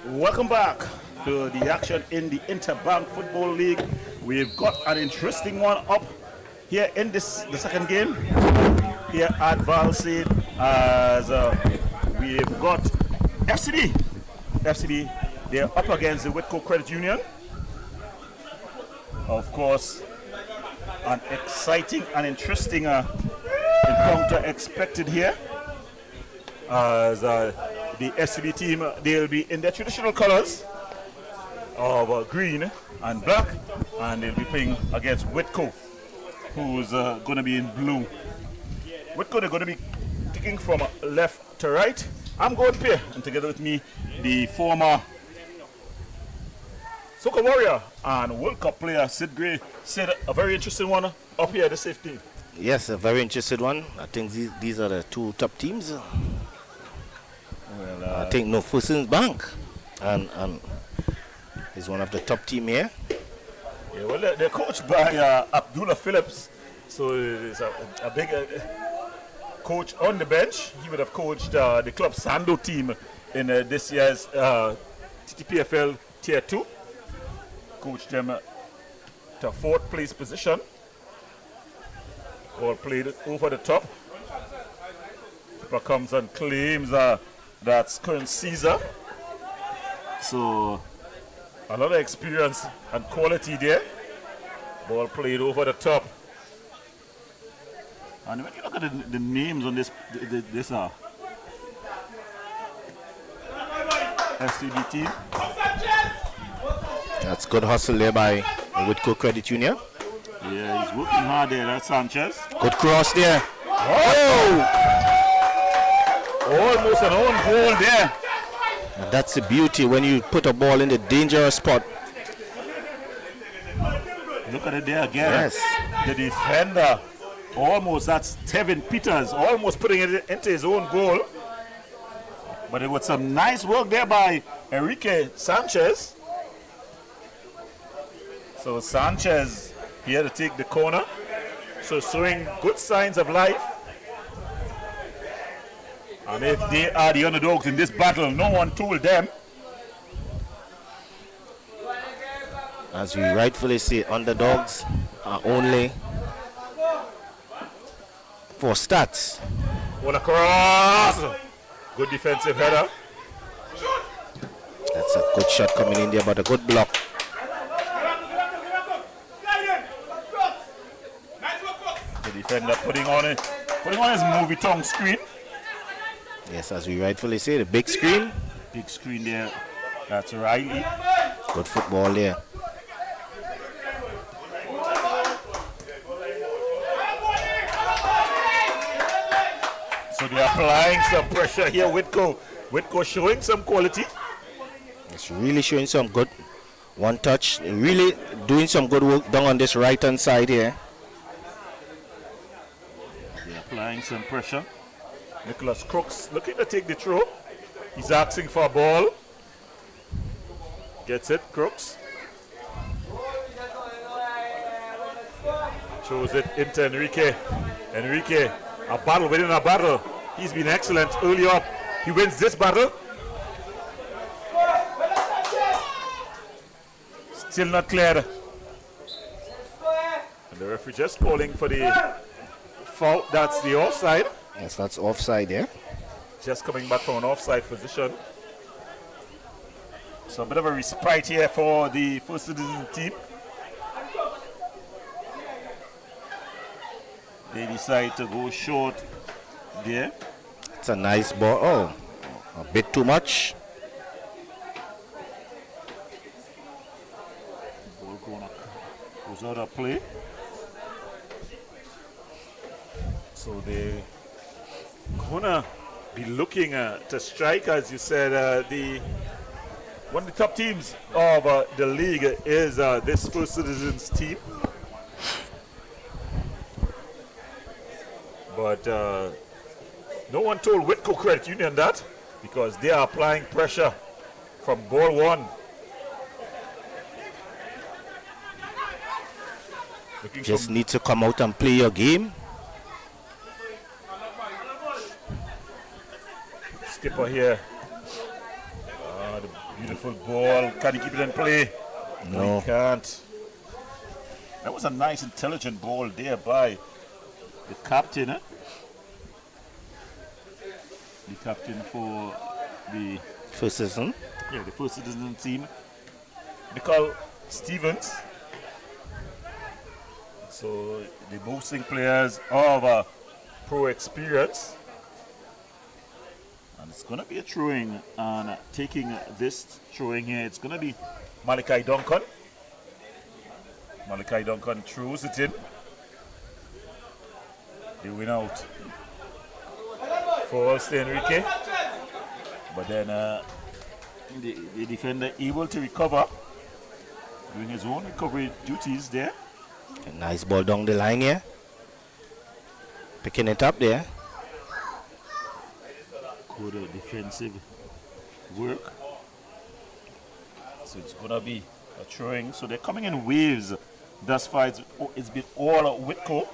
Welcome back to the action in the Interbank Football League. We've got an interesting one up here in the second game here at Valsade as we've got FCB. FCB, they're up against the Whitco Credit Union. Of course, an exciting and interesting encounter expected here as the FCB team, they'll be in their traditional colors of green and black, and they'll be playing against Whitco, who's going to be in blue. Whitco, they're going to be kicking from left to right. I'm going Pierre, and together with me, the former Soccer Warrior and World Cup player Sid Gray. Sid, a very interesting one up here at the safety. Yes, a very interesting one. I think these are the two top teams. Well, I think Furson's Bank and is one of the top team here. Yeah, well, they're coached by Abdullah Phillips, so it's a big coach on the bench. He would have coached the club Sando team in this year's TTPFL Tier 2. Coached them to 4th place position. All played over the top. Keeper comes and claims that's current Caesar. So a lot of experience and quality there. Ball played over the top. And when you look at the names on this FCB team. That's good hustle there by Whitco Credit Union. Yeah, he's working hard there, that's Sanchez. Good cross there. Oh! Almost an own goal there. And that's the beauty when you put a ball in the dangerous spot. Look at it there again. Yes. The defender, almost, that's Tevin Peters, almost putting it into his own goal. But it was some nice work there by Enrique Sanchez. So Sanchez here to take the corner. So showing good signs of life. And if they are the underdogs in this battle, no one told them. As we rightfully say, underdogs are only for stats. What a cross! Good defensive header. That's a good shot coming in there, but a good block. The defender putting on his movie tongue screen. Yes, as we rightfully say, the big screen. Big screen there. That's Riley. Good football there. So they're applying some pressure here. Whitco showing some quality. It's really showing some good one touch. Really doing some good work down on this right hand side here. They're applying some pressure. Nicholas Crooks looking to take the throw. He's asking for a ball. Gets it, Crooks. Shows it into Enrique. Enrique, a battle within a battle. He's been excellent early up. He wins this battle. Still not cleared. And the referee just calling for the foul. That's the offside. Yes, that's offside there. Just coming back from an offside position. So a bit of a respite here for the First Citizen team. They decide to go short there. It's a nice ball. Oh, a bit too much. Ball goes out of play. So they're gonna be looking to strike, as you said. One of the top teams of the league is this First Citizens team. But no one told Whitco Credit Union that, because they are applying pressure from ball one. Just need to come out and play your game. Skipper here. Beautiful ball. Can he keep it in play? No. He can't. That was a nice, intelligent ball there by the captain. The captain for the First season. the First Citizen team. Nicole Stevens. So the boasting players of pro experience. And it's going to be a throwing, and taking this throwing here, it's going to be Malachi Duncan. Malachi Duncan throws it in. They win out for Enrique. But then the defender able to recover, doing his own recovery duties there. A nice ball down the line here. Picking it up there. Good defensive work. So it's going to be a throwing. So they're coming in waves. Thus far, it's been all Whitco.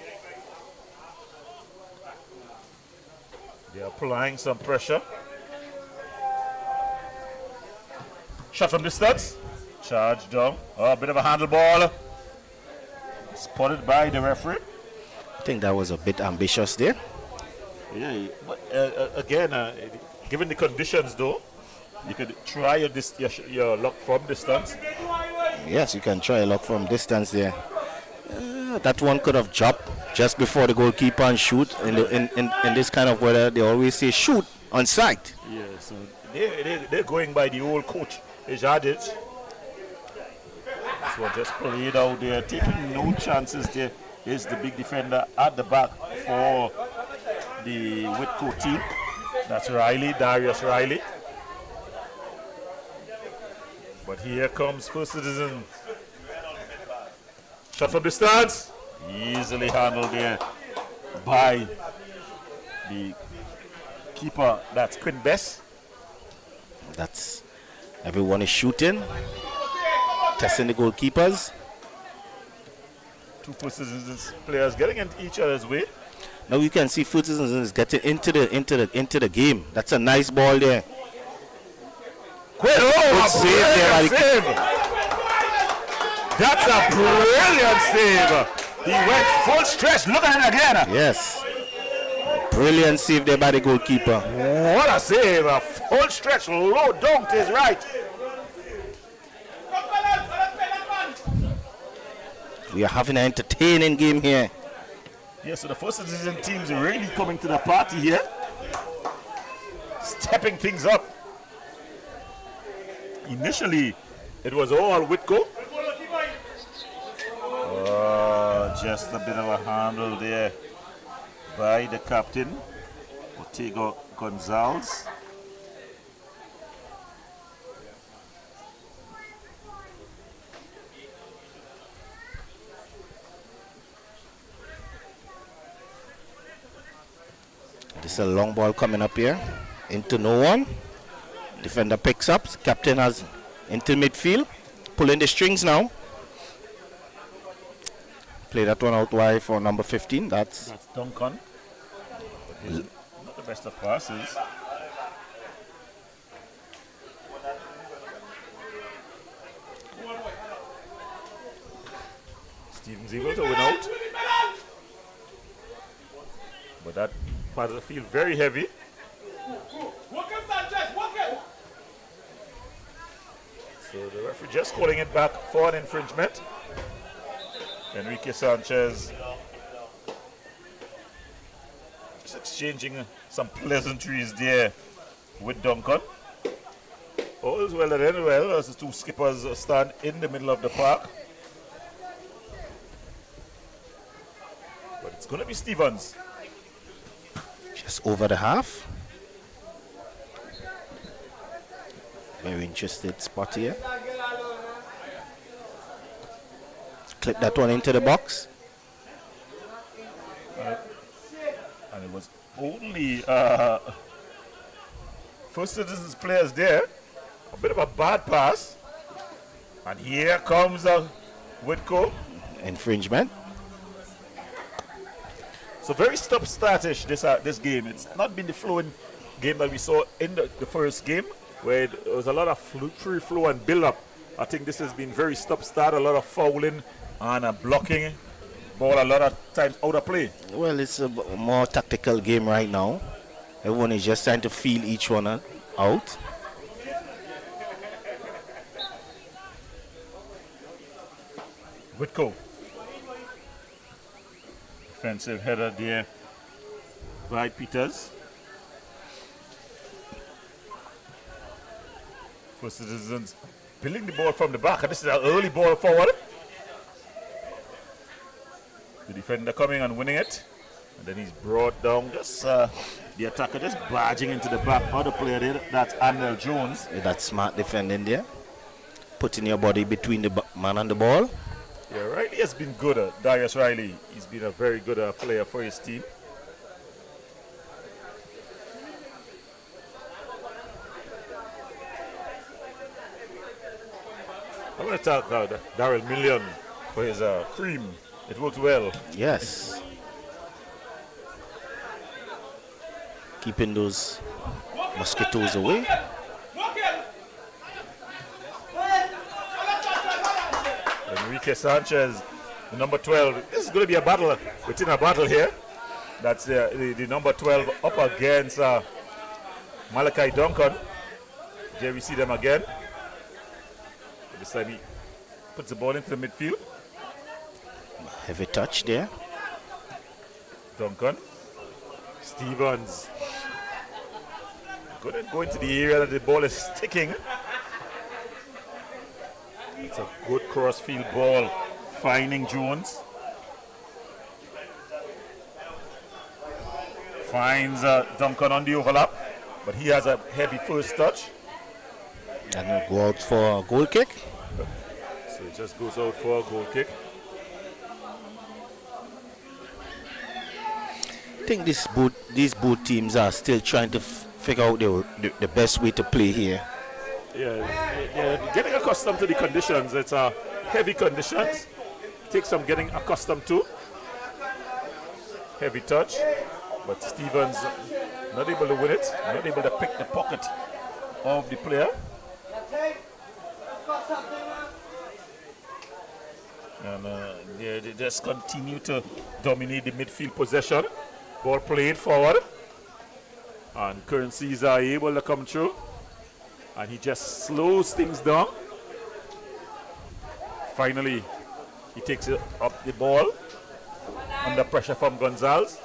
They're applying some pressure. Shot from distance. Charge down. Oh, a bit of a handle ball. Spotted by the referee. I think that was a bit ambitious there. Yeah, but again, given the conditions though, you could try your luck from distance. Yes, you can try a lock from distance there. That one could have dropped just before the goalkeeper and shoot. In this kind of weather, they always say shoot on sight. Yeah, so they're going by the old coach, Ejadit. This one just played out there, taking no chances there. Is the big defender at the back for the Whitco team. That's Riley, Darius Riley. But here comes First Citizen. Shot from distance. Easily handled there by the keeper. That's Quinn Bess. That's everyone is shooting, testing the goalkeepers. Two First Citizens players getting into each other's way. Now you can see First Citizens getting into the game. That's a nice ball there. Good save there by the save. That's a brilliant save. He went full stretch. Look at it again. Yes. Brilliant save there by the goalkeeper. What a save. A full stretch, low down to his right. We are having an entertaining game here. Yes, so the First Citizen teams are really coming to the party here. Stepping things up. Initially, it was all Whitco. Just a bit of a handle there by the captain, Ortega Gonzalez. This is a long ball coming up here into no one. Defender picks up. Captain has into midfield, pulling the strings now. Play that one out wide for number 15. That's Duncan. Not the best of passes. Stevens able to win out. But that part of the field very heavy. So the referee just calling it back for an infringement. Enrique Sanchez just exchanging some pleasantries there with Duncan. All is well and end well as the two skippers stand in the middle of the park. But it's going to be Stevens. just over the half. Very interested spot here. Clip that one into the box. And it was only First Citizens players there. A bit of a bad pass. And here comes Whitco. Infringement. So very stop-startish this game. It's not been the flowing game that we saw in the first game. where there was a lot of free flow and build up. I think this has been very stop-start, a lot of fouling and blocking. Ball a lot of times out of play. Well, it's a more tactical game right now. Everyone is just trying to feel each one out. Whitco. Defensive header there by Peters. For Citizens, building the ball from the back, and this is an early ball forward. The defender coming and winning it, and then he's brought down. Just the attacker just barging into the back. Other player there, that's Arnell Jones. Yeah, that's smart defending there. Putting your body between the man and the ball. Yeah, Riley has been good. Darius Riley, he's been a very good player for his team. I want to talk about Daryl Million for his cream. It worked well. Yes. Keeping those mosquitoes away. Enrique Sanchez, the number 12. This is going to be a battle within a battle here. That's the number 12 up against Malachi Duncan. Here we see them again. This time he puts the ball into the midfield. Heavy touch there. Duncan. Stevens. Couldn't go into the area that the ball is sticking. It's a good cross-field ball, finding Jones. Finds Duncan on the overlap, but he has a heavy first touch. And he'll go out for a goal kick. So it just goes out for a goal kick. I think these both teams are still trying to figure out the best way to play here. Yeah, getting accustomed to the conditions. It's heavy conditions. Takes some getting accustomed to. Heavy touch, but Stevens not able to win it, not able to pick the pocket of the player. And they just continue to dominate the midfield possession. Ball played forward, and Currencies are able to come through, and he just slows things down. Finally, he takes it up the ball under pressure from Gonzalez.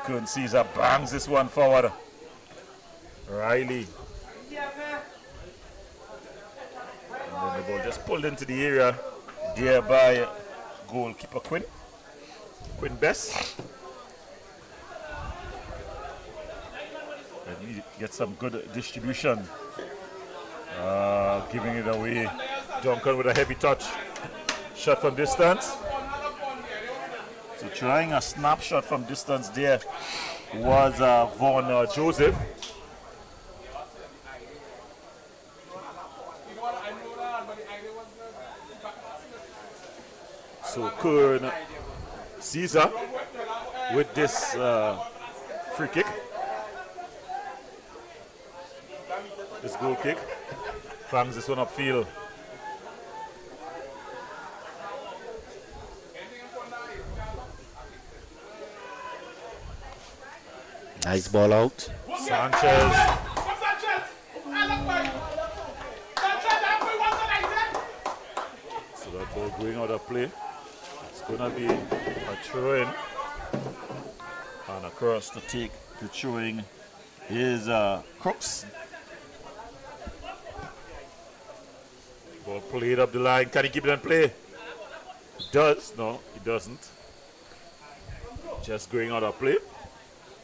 Currencies bangs this one forward. Riley. And then the ball just pulled into the area there by goalkeeper Quinn Best. And he gets some good distribution. Giving it away. Duncan with a heavy touch. Shot from distance. So trying a snapshot from distance there was Vaughn Joseph. So Kern Caesar with this free kick. This goal kick. Bangs this one upfield. Nice ball out. Sanchez. So that ball going out of play. It's going to be a throw-in. And across to take the throwing is Crooks. Ball played up the line. Can he keep it in play? He does. No, he doesn't. Just going out of play.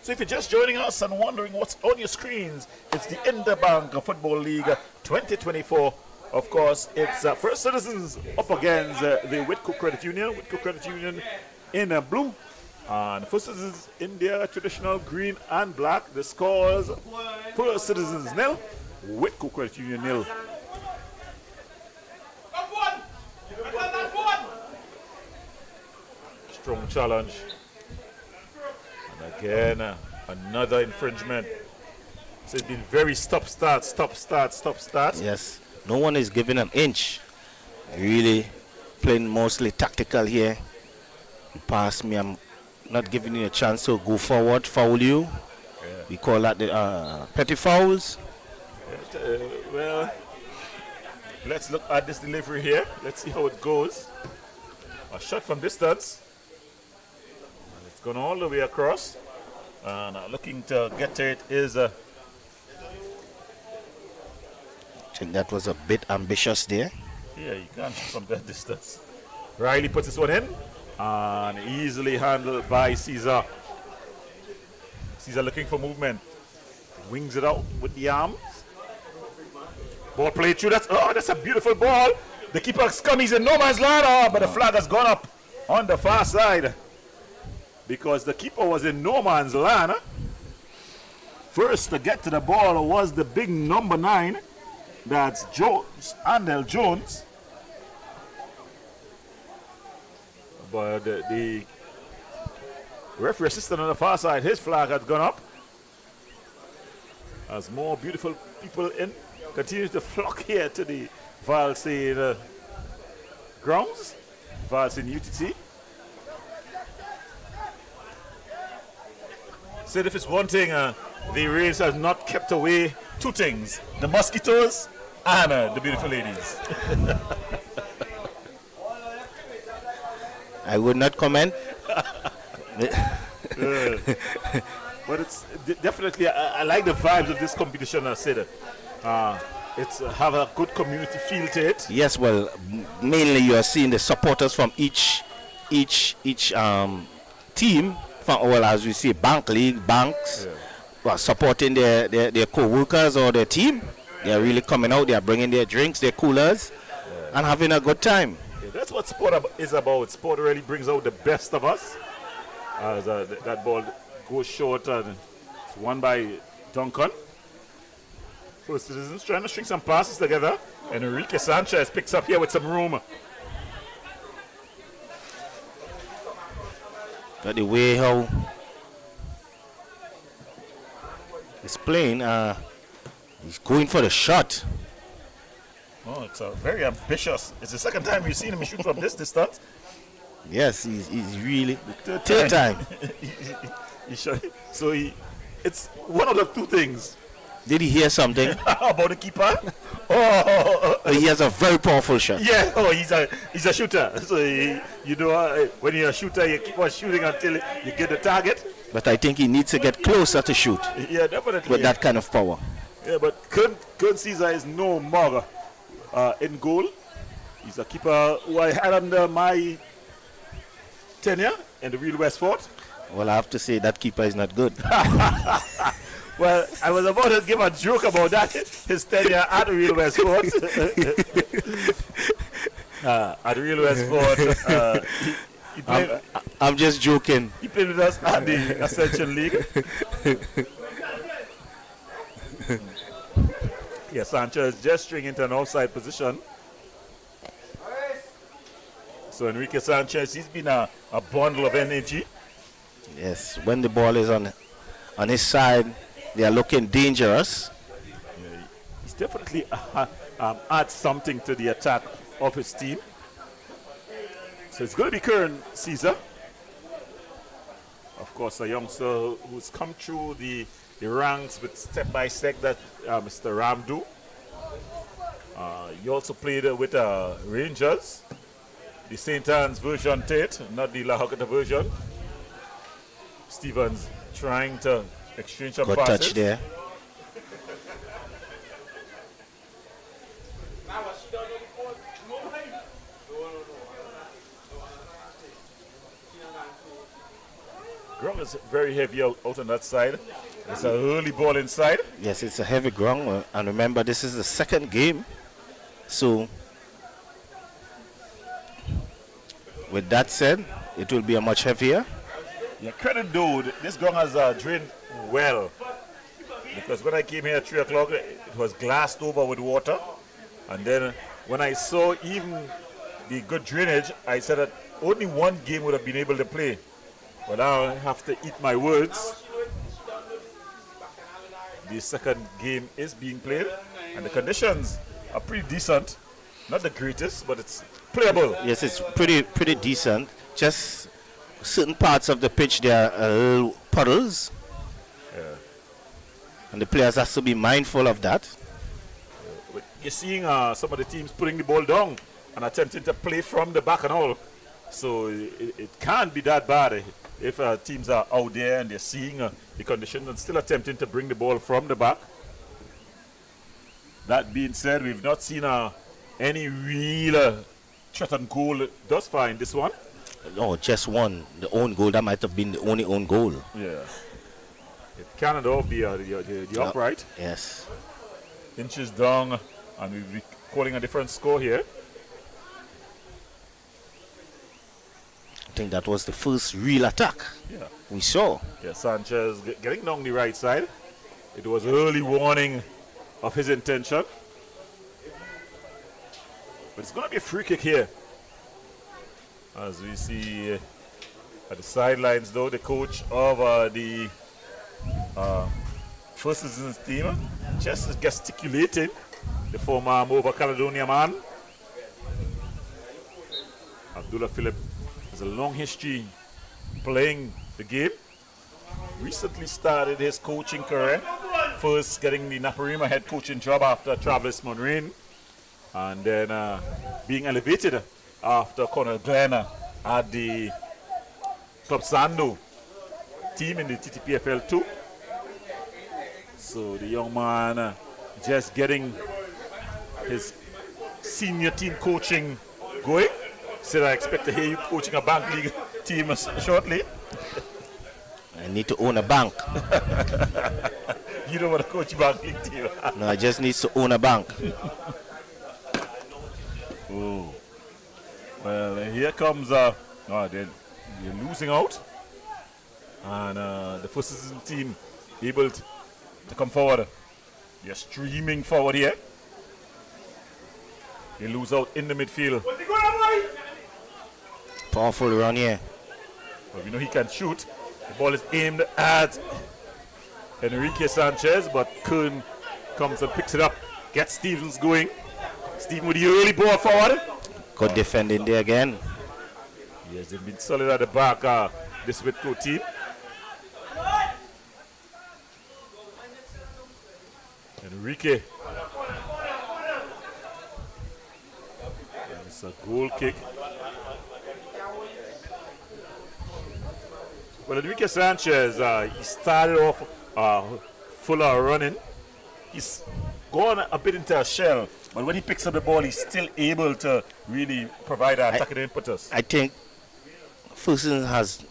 So if you're just joining us and wondering what's on your screens, it's the Interbank Football League 2024. Of course, it's First Citizens up against the Whitco Credit Union. Whitco Credit Union in blue. And First Citizens in their traditional green and black. The scores, First Citizens 0, Whitco Credit Union 0. Strong challenge. And again, another infringement. So it's been very stop, start, stop, start, stop, start. Yes, no one is giving an inch. Really playing mostly tactical here. You pass me, I'm not giving you a chance to go forward, foul you. Yeah. We call that the petty fouls. Well, let's look at this delivery here. Let's see how it goes. A shot from distance. And it's gone all the way across. And looking to get to it is I think that was a bit ambitious there. yeah, you can't shoot from that distance. Riley puts this one in and easily handled by Caesar. Caesar looking for movement. Wings it out with the arms. Ball played through. That's a beautiful ball. The keeper scummies in no man's land. But the flag has gone up on the far side because the keeper was in no man's land. First to get to the ball was the big number 9. That's Jones, Andel Jones. But the referee assistant on the far side, his flag has gone up. As more beautiful people continue to flock here to the Valsine grounds, Valsine UTC. Said if it's one thing, the Rays has not kept away 2 things: the mosquitoes and the beautiful ladies. I would not comment. But it's definitely, I like the vibes of this competition. I said it's have a good community feel to it. Yes, well, mainly you are seeing the supporters from each team. From, well, as we say, banks, who are supporting their co-workers or their team. They are really coming out. They are bringing their drinks, their coolers, and having a good time. Yeah, that's what sport is about. Sport really brings out the best of us. As that ball goes short and it's won by Duncan. First Citizens trying to string some passes together, and Enrique Sanchez picks up here with some room. But the way how he's playing, he's going for the shot. Oh, it's very ambitious. It's the second time we've seen him shoot from this distance. Yes, he's really third time. So it's one of the 2 things. Did he hear something? About the keeper? Oh, He has a very powerful shot. yeah. Oh, he's a shooter. So when you're a shooter, you keep on shooting until you get the target. But I think he needs to get closer to shoot Yeah, definitely. with that kind of power. Yeah, but Kern Caesar is no more in goal. He's a keeper who I had under my tenure in the real Westford. Well, I have to say that keeper is not good. Well, I was about to give a joke about that. His tenure at the real Westford. At the real Westford, he played. I'm just joking. He played with us at the Ascension League. Yeah, Sanchez gesturing into an outside position. So Enrique Sanchez, he's been a bundle of energy. Yes, when the ball is on his side, they are looking dangerous. Yeah, he's definitely adds something to the attack of his team. So it's going to be Kern Caesar. Of course, a youngster who's come through the ranks with step by step, that Mr. Ramdu. He also played with Rangers, the St. Anne's version Tate, not the La Hocata version. Stevens trying to exchange some Good passes. touch there. Ground is very heavy out on that side. It's an early ball inside. Yes, it's a heavy ground, and remember this is the second game. So, with that said, it will be a much heavier. Yeah, credit though, this ground has drained well. Because when I came here at 3 o'clock, it was glassed over with water. And then when I saw even the good drainage, I said that only one game would have been able to play. But now I have to eat my words. the second game is being played, and the conditions are pretty decent. Not the greatest, but it's playable. Yes, it's pretty decent. Just certain parts of the pitch there are little puddles, and the players have to be mindful of that. But you're seeing some of the teams putting the ball down and attempting to play from the back and all. So it can't be that bad if teams are out there and they're seeing the conditions and still attempting to bring the ball from the back. That being said, we've not seen any real threat on goal thus far in this one. No, just one. The own goal, that might have been the only own goal. Yeah. It cannot all be the upright. Yes. Inches down, and we'll be calling a different score here. I think that was the first real attack we saw. Yeah, Sanchez getting down the right side. It was early warning of his intention. But it's going to be a free kick here. As we see at the sidelines, though, the coach of the First Citizens team just gesticulating, the former Mova Caledonia man. Abdullah Philip has a long history playing the game. Recently started his coaching career, first getting the Naparima head coaching job after Travis Monrain, and then being elevated after Colonel Glenn at the Club Sando team in the TTPFL 2. So the young man just getting his senior team coaching going. Said I expect to hear you coaching a bank league team shortly. I need to own a bank. You don't want to coach a bank league team. No, I just need to own a bank. Oh. Well, here comes, they're losing out. And the First Citizen team able to come forward. They're streaming forward here. They lose out in the midfield. Powerful run here. Well, we know he can shoot. The ball is aimed at Enrique Sanchez, but Kern comes and picks it up. Gets Stevens going. Steven with the early ball forward. Good defending there again. Yes, they've been solid at the back, this Whitco team. Enrique. And it's a goal kick. Well, Enrique Sanchez, he started off full of running. He's gone a bit into a shell, but when he picks up the ball, he's still able to really provide an attacking impetus. I think Ferguson has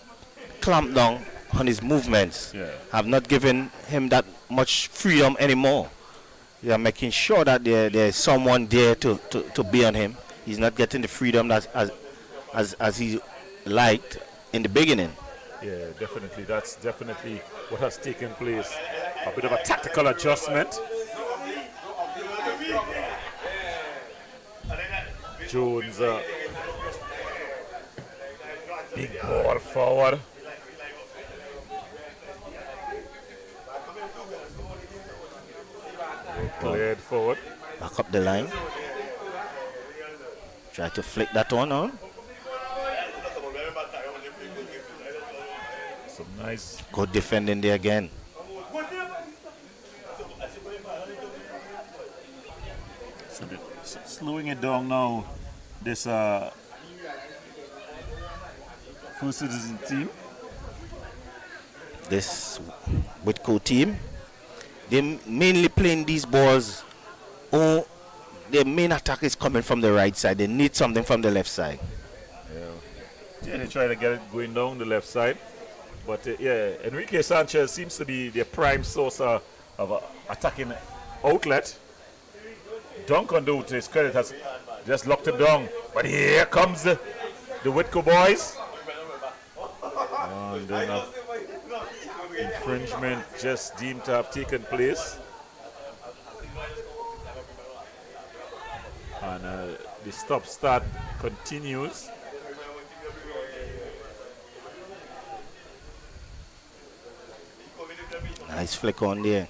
clamped down on his movements. Have not given him that much freedom anymore. They are making sure that there's someone there to be on him. He's not getting the freedom that as he liked in the beginning. Yeah, definitely. That's definitely what has taken place. A bit of a tactical adjustment. Jones, big ball forward. Cleared forward. Back up the line. Try to flick that one on. Some nice. Good defending there again. So slowing it down now. This First Citizen team. This Whitco team. They're mainly playing these balls. Oh, their main attack is coming from the right side. They need something from the left side. Yeah, they try to get it going down the left side. But Enrique Sanchez seems to be their prime source of attacking outlet. Duncan, though, to his credit, has just locked him down. But here comes the Whitco boys. And then infringement just deemed to have taken place. And the stop-start continues. Nice flick on there.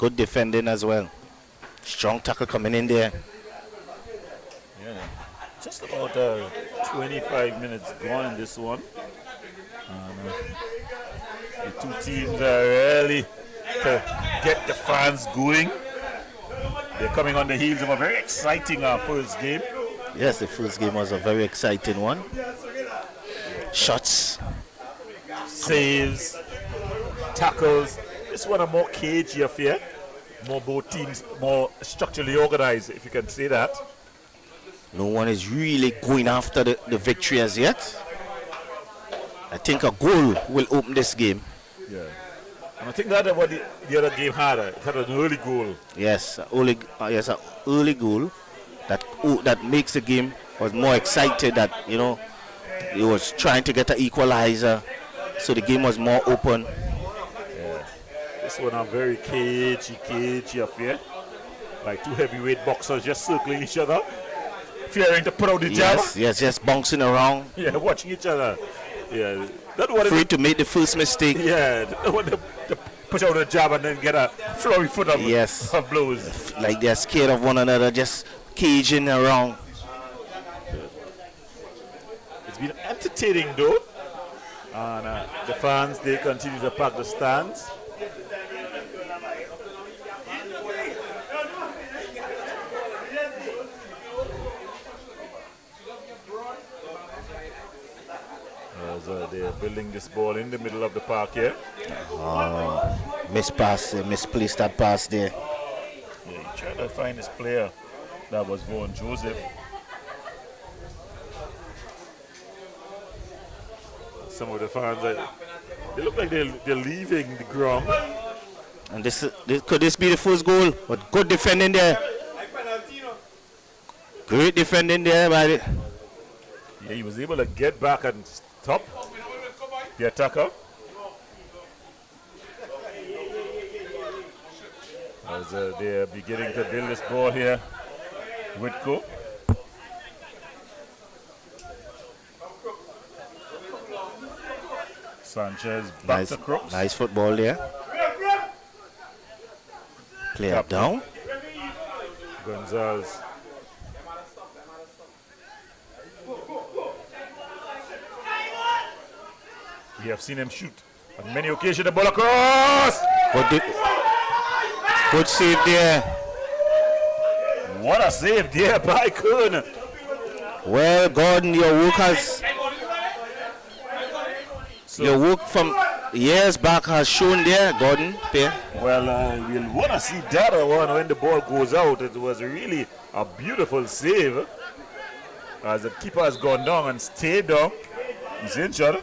Good defending as well. Strong tackle coming in there. Yeah. Just about 25 minutes gone in this one. The two teams are really to get the fans going. They're coming on the heels of a very exciting first game. Yes, the first game was a very exciting one. Shots, saves, tackles. This one a more cagey affair. More both teams more structurally organized, if you can say that. no one is really going after the victory as yet. I think a goal will open this game. Yeah. And I think that what the other game had. It had an early goal. Yes, an early goal that makes the game was more excited. That he was trying to get an equalizer, so the game was more open. Yeah. This one a very cagey affair. Like two heavyweight boxers just circling each other, fearing to put out the jab. Yes, just bouncing around. Yeah, watching each other. Yeah, that's what afraid to make the first mistake. Yeah, they want to push out a jab and then get a flurry foot of blows. Like they're scared of one another, just caging around. It's been entertaining though, and the fans, they continue to pack the stands. They're building this ball in the middle of the park here. Misplaced that pass there. Yeah, he tried to find his player. That was Vaughan Joseph. Some of the fans, they look like they're leaving the ground. And could this be the first goal? But good defending there. Great defending there by the... Yeah, he was able to get back and stop the attacker. As they're beginning to build this ball here. Whitco. Sanchez back to Crooks. Nice football there. Player down. Gonzalez. We have seen him shoot on many occasions. The ball across. Good save there. What a save there by Kern. Well, Gordon, your work from years back has shown there, Gordon. Well, we'll want to see that one when the ball goes out. It was really a beautiful save. As the keeper has gone down and stayed down. He's injured.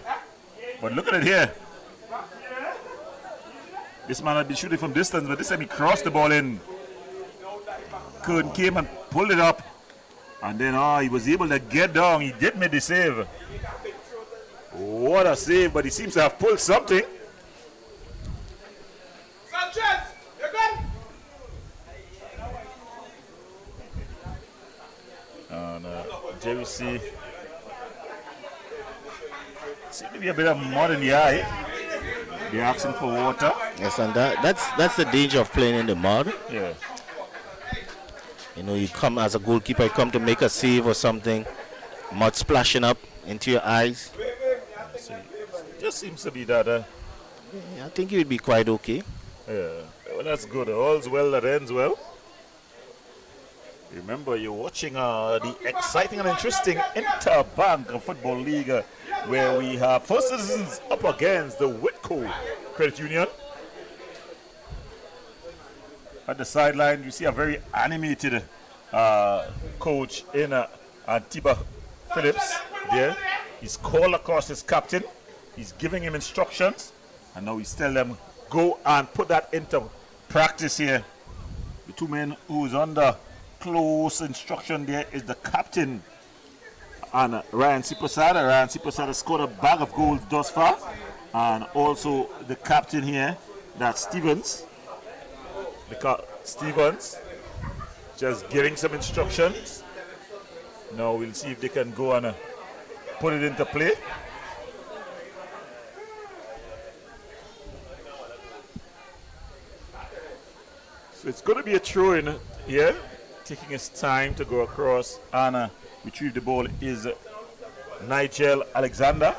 But look at it here. This man had been shooting from distance, but this time he crossed the ball in. Kern came and pulled it up. And then he was able to get down. He did make the save. What a save, but he seems to have pulled something. Sanchez, you're good. And JVC seems to be a bit of mud in the eye. They're asking for water. Yes, and that's the danger of playing in the mud. Yeah. You come as a goalkeeper, you come to make a save or something, mud splashing up into your eyes. Just seems to be that. I think it would be quite okay. Yeah, well, that's good. All's well that ends well. Remember, you're watching the exciting and interesting Interbank Football League where we have First Citizens up against the Whitco Credit Union. At the sideline, you see a very animated coach in Antiba Phillips there. He's called across his captain. He's giving him instructions. And now he's telling them, go and put that into practice here. The two men who's under close instruction there is the captain and Ryan Siprasad. Ryan Siprasad has scored a bag of goals thus far. And also the captain here, that's Stevens. Stevens just giving some instructions. Now we'll see if they can go and put it into play. So it's going to be a throw in here. Taking his time to go across and retrieve the ball is Nigel Alexander.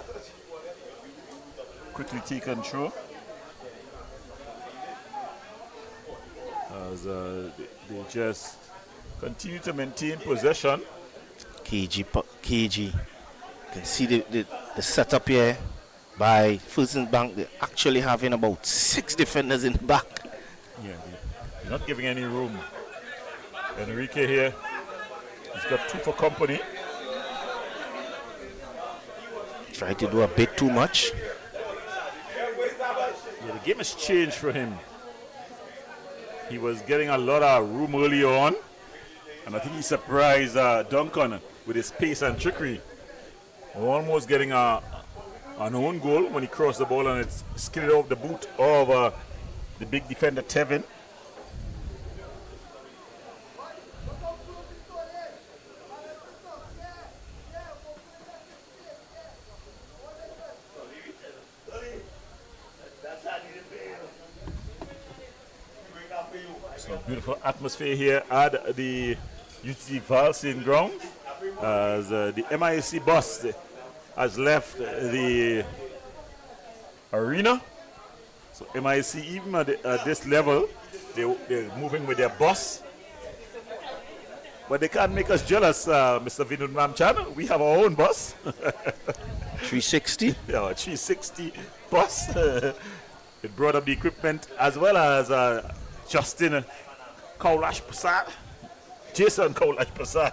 Quickly taken through. As they just continue to maintain possession. KG. You can see the setup here by First Bank. They're actually having about 6 defenders in the back. Yeah, they're not giving any room. Enrique here, he's got 2 for company. Try to do a bit too much. Yeah, the game has changed for him. He was getting a lot of room early on, and I think he surprised Duncan with his pace and trickery. Almost getting an own goal when he crossed the ball and it skidded off the boot of the big defender Tevin. So beautiful atmosphere here at the UT Valsing ground as the MIC bus has left the arena. So MIC, even at this level, they're moving with their bus. But they can't make us jealous, Mr. Vinod Mamchan. We have our own bus. 360? Yeah, a 360 bus. It brought up the equipment as well as Justin Kaulash Prasad. Jason Kaulash Prasad.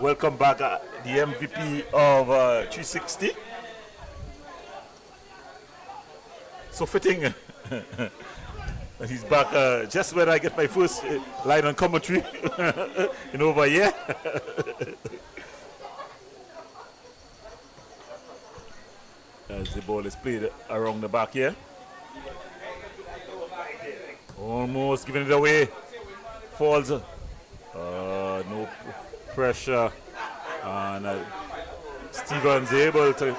Welcome back, the MVP of 360. So fitting that he's back just when I get my first line on commentary in over a year. As the ball is played around the back here. Almost giving it away. Falls. No pressure. And Stevens able to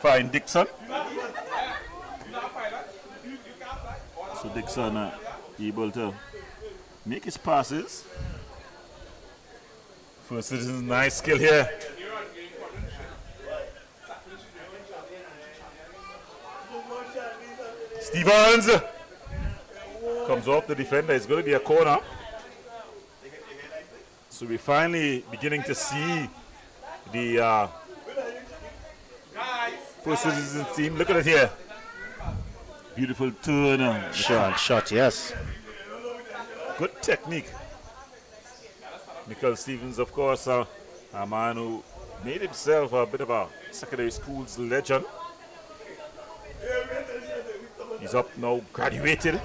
find Dixon. So Dixon able to make his passes. First Citizens, nice skill here. Stevens comes off the defender. It's going to be a corner. So we're finally beginning to see the First Citizens team. Look at it here. Beautiful turn. Shot, yes. Good technique. Michael Stevens, of course, a man who made himself a bit of a secondary school's legend. He's up now, graduated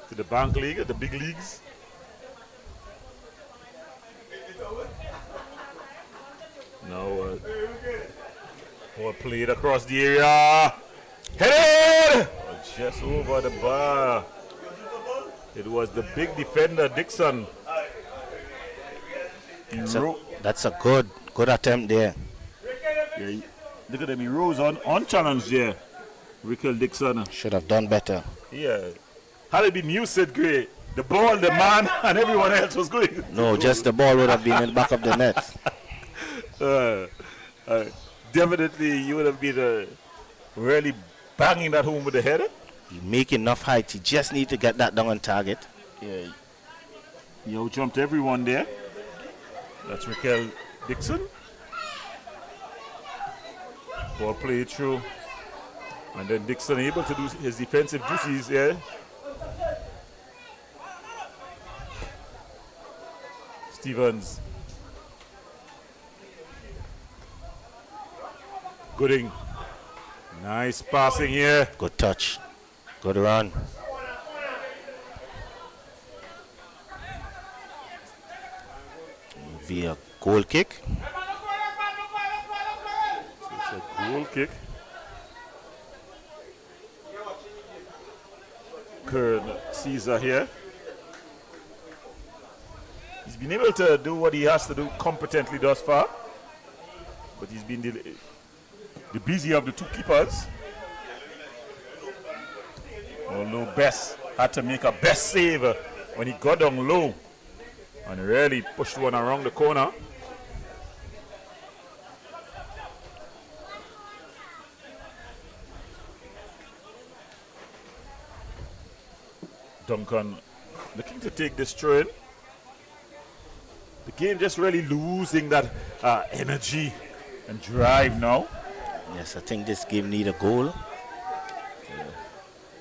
to the bank league, the big leagues. Now, ball played across the area. Headed! Just over the bar. It was the big defender, Dixon. That's a good attempt there. Yeah, look at him, he rose on challenge there. Rickle Dixon. Should have done better. Yeah. Had it been you, Sid Gray, the ball, the man, and everyone else was going. No, just the ball would have been in the back of the net. Definitely, you would have been really banging that home with the header. You make enough height. You just need to get that down on target. Yeah. He out-jumped everyone there. That's Raquel Dixon. Ball played through. And then Dixon able to do his defensive duties here. Stevens. Gooding. Nice passing here. Good touch. Good run. Via goal kick. So it's a goal kick. Kern Caesar here. He's been able to do what he has to do competently thus far. But he's been the busy of the two keepers. Although Best had to make a best save when he got down low and really pushed one around the corner. Duncan looking to take this throw in. The game just really losing that energy and drive now. Yes, I think this game need a goal.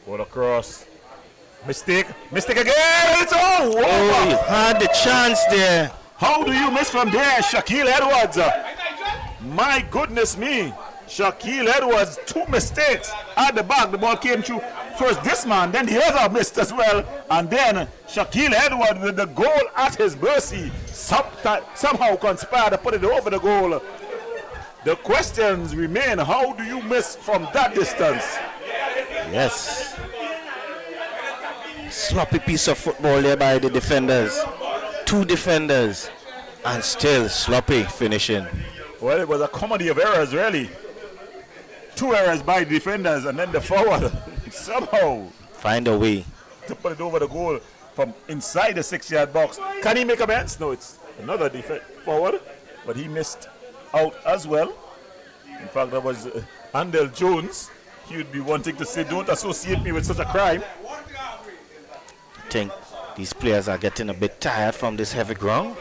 Ball across. Mistake again. It's all over. Oh, he had the chance there. How do you miss from there, Shaquille Edwards? My goodness me. Shaquille Edwards, 2 mistakes at the back. The ball came through first this man, then the other missed as well. And then Shaquille Edwards with the goal at his mercy somehow conspired to put it over the goal. The questions remain, how do you miss from that distance? Yes. Sloppy piece of football there by the defenders. 2 defenders. And still sloppy finishing. Well, it was a comedy of errors, really. 2 errors by the defenders, and then the forward somehow find a way to put it over the goal from inside the 6-yard box. Can he make amends? No, it's another forward, but he missed out as well. In fact, that was Andel Jones. He would be wanting to say, don't associate me with such a crime. I think these players are getting a bit tired from this heavy ground.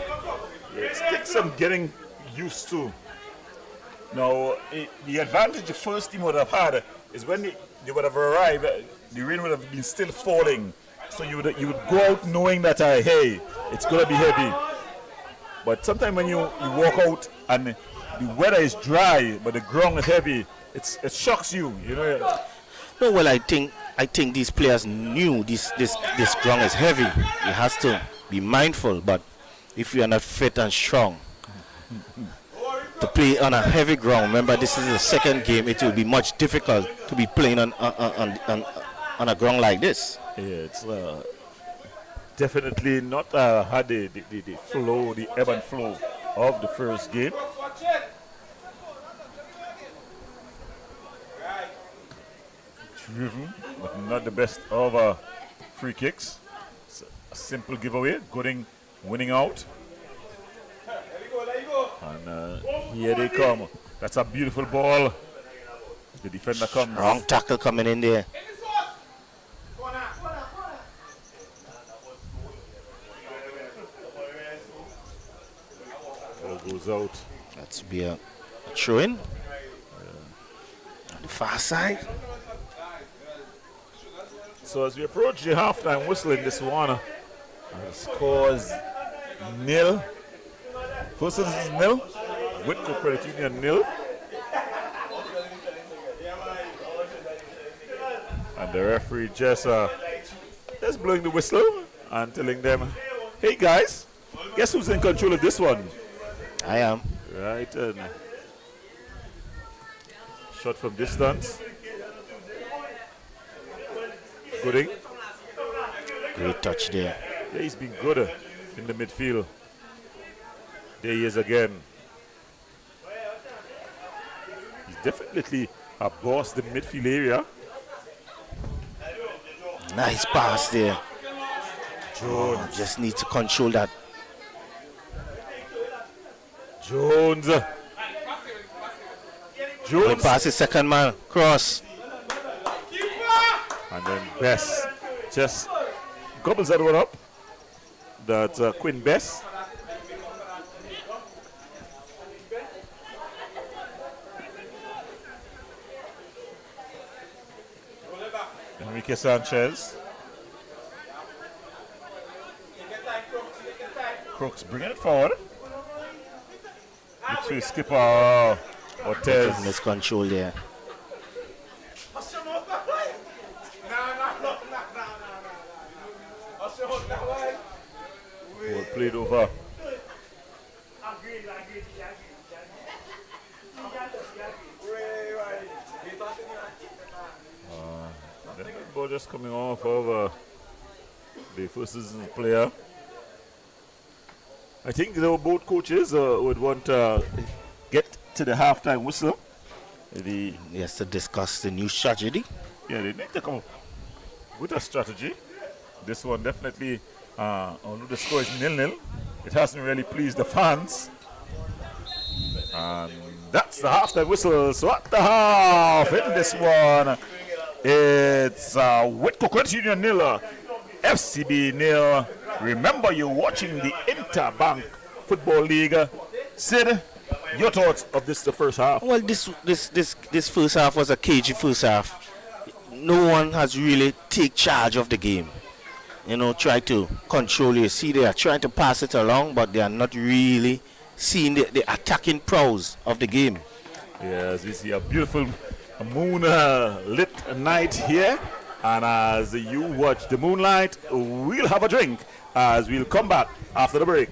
It takes some getting used to. Now, the advantage the first team would have had is when they would have arrived, the rain would have been still falling. So you would go out knowing that, hey, it's going to be heavy. But sometimes when you walk out and the weather is dry, but the ground is heavy, it shocks you, you know. No, well, I think these players knew this ground is heavy. You have to be mindful, but if you are not fit and strong to play on a heavy ground, remember this is the second game, it will be much difficult to be playing on a ground like this. Yeah, it's definitely not had the flow, the ebb and flow of the first game. Driven, but not the best of free kicks. It's a simple giveaway. Gooding winning out. And here they come. That's a beautiful ball. The defender comes. Wrong tackle coming in there. Ball goes out. That's be a throw-in. On the far side. So as we approach the halftime whistle in this one, the scores nil. First is nil. Whitco Credit Union nil. And the referee just blowing the whistle and telling them, hey guys, guess who's in control of this one? I am. Right, and shot from distance. Gooding. Great touch there. Yeah, he's been good in the midfield. There he is again. He's definitely a boss in the midfield area. Nice pass there. Jones. Just need to control that. Jones. Good pass his second man. Cross. And then Bess just gobbles that one up. That's Quinn Bess. Enrique Sanchez. Crooks bringing it forward. Looks for skipper Ortez. Miscontrol there. Ball played over. Then the ball just coming off of the first season player. I think both coaches would want to get to the halftime whistle. Yes, to discuss the new strategy. Yeah, they need to come with a strategy. This one definitely, although the score is 0-0, it hasn't really pleased the fans. And that's the halftime whistle. So at the half in this one, it's Whitco Credit Union 0, FCB 0. Remember, you're watching the Interbank Football League. Sid, your thoughts of this the first half? Well, this first half was a cagey first half. No one has really take charge of the game. You know, try to control it. See, they are trying to pass it along, but they are not really seeing the attacking prowess of the game. Yes, we see a beautiful moon lit night here. And as you watch the moonlight, we'll have a drink as we'll come back after the break.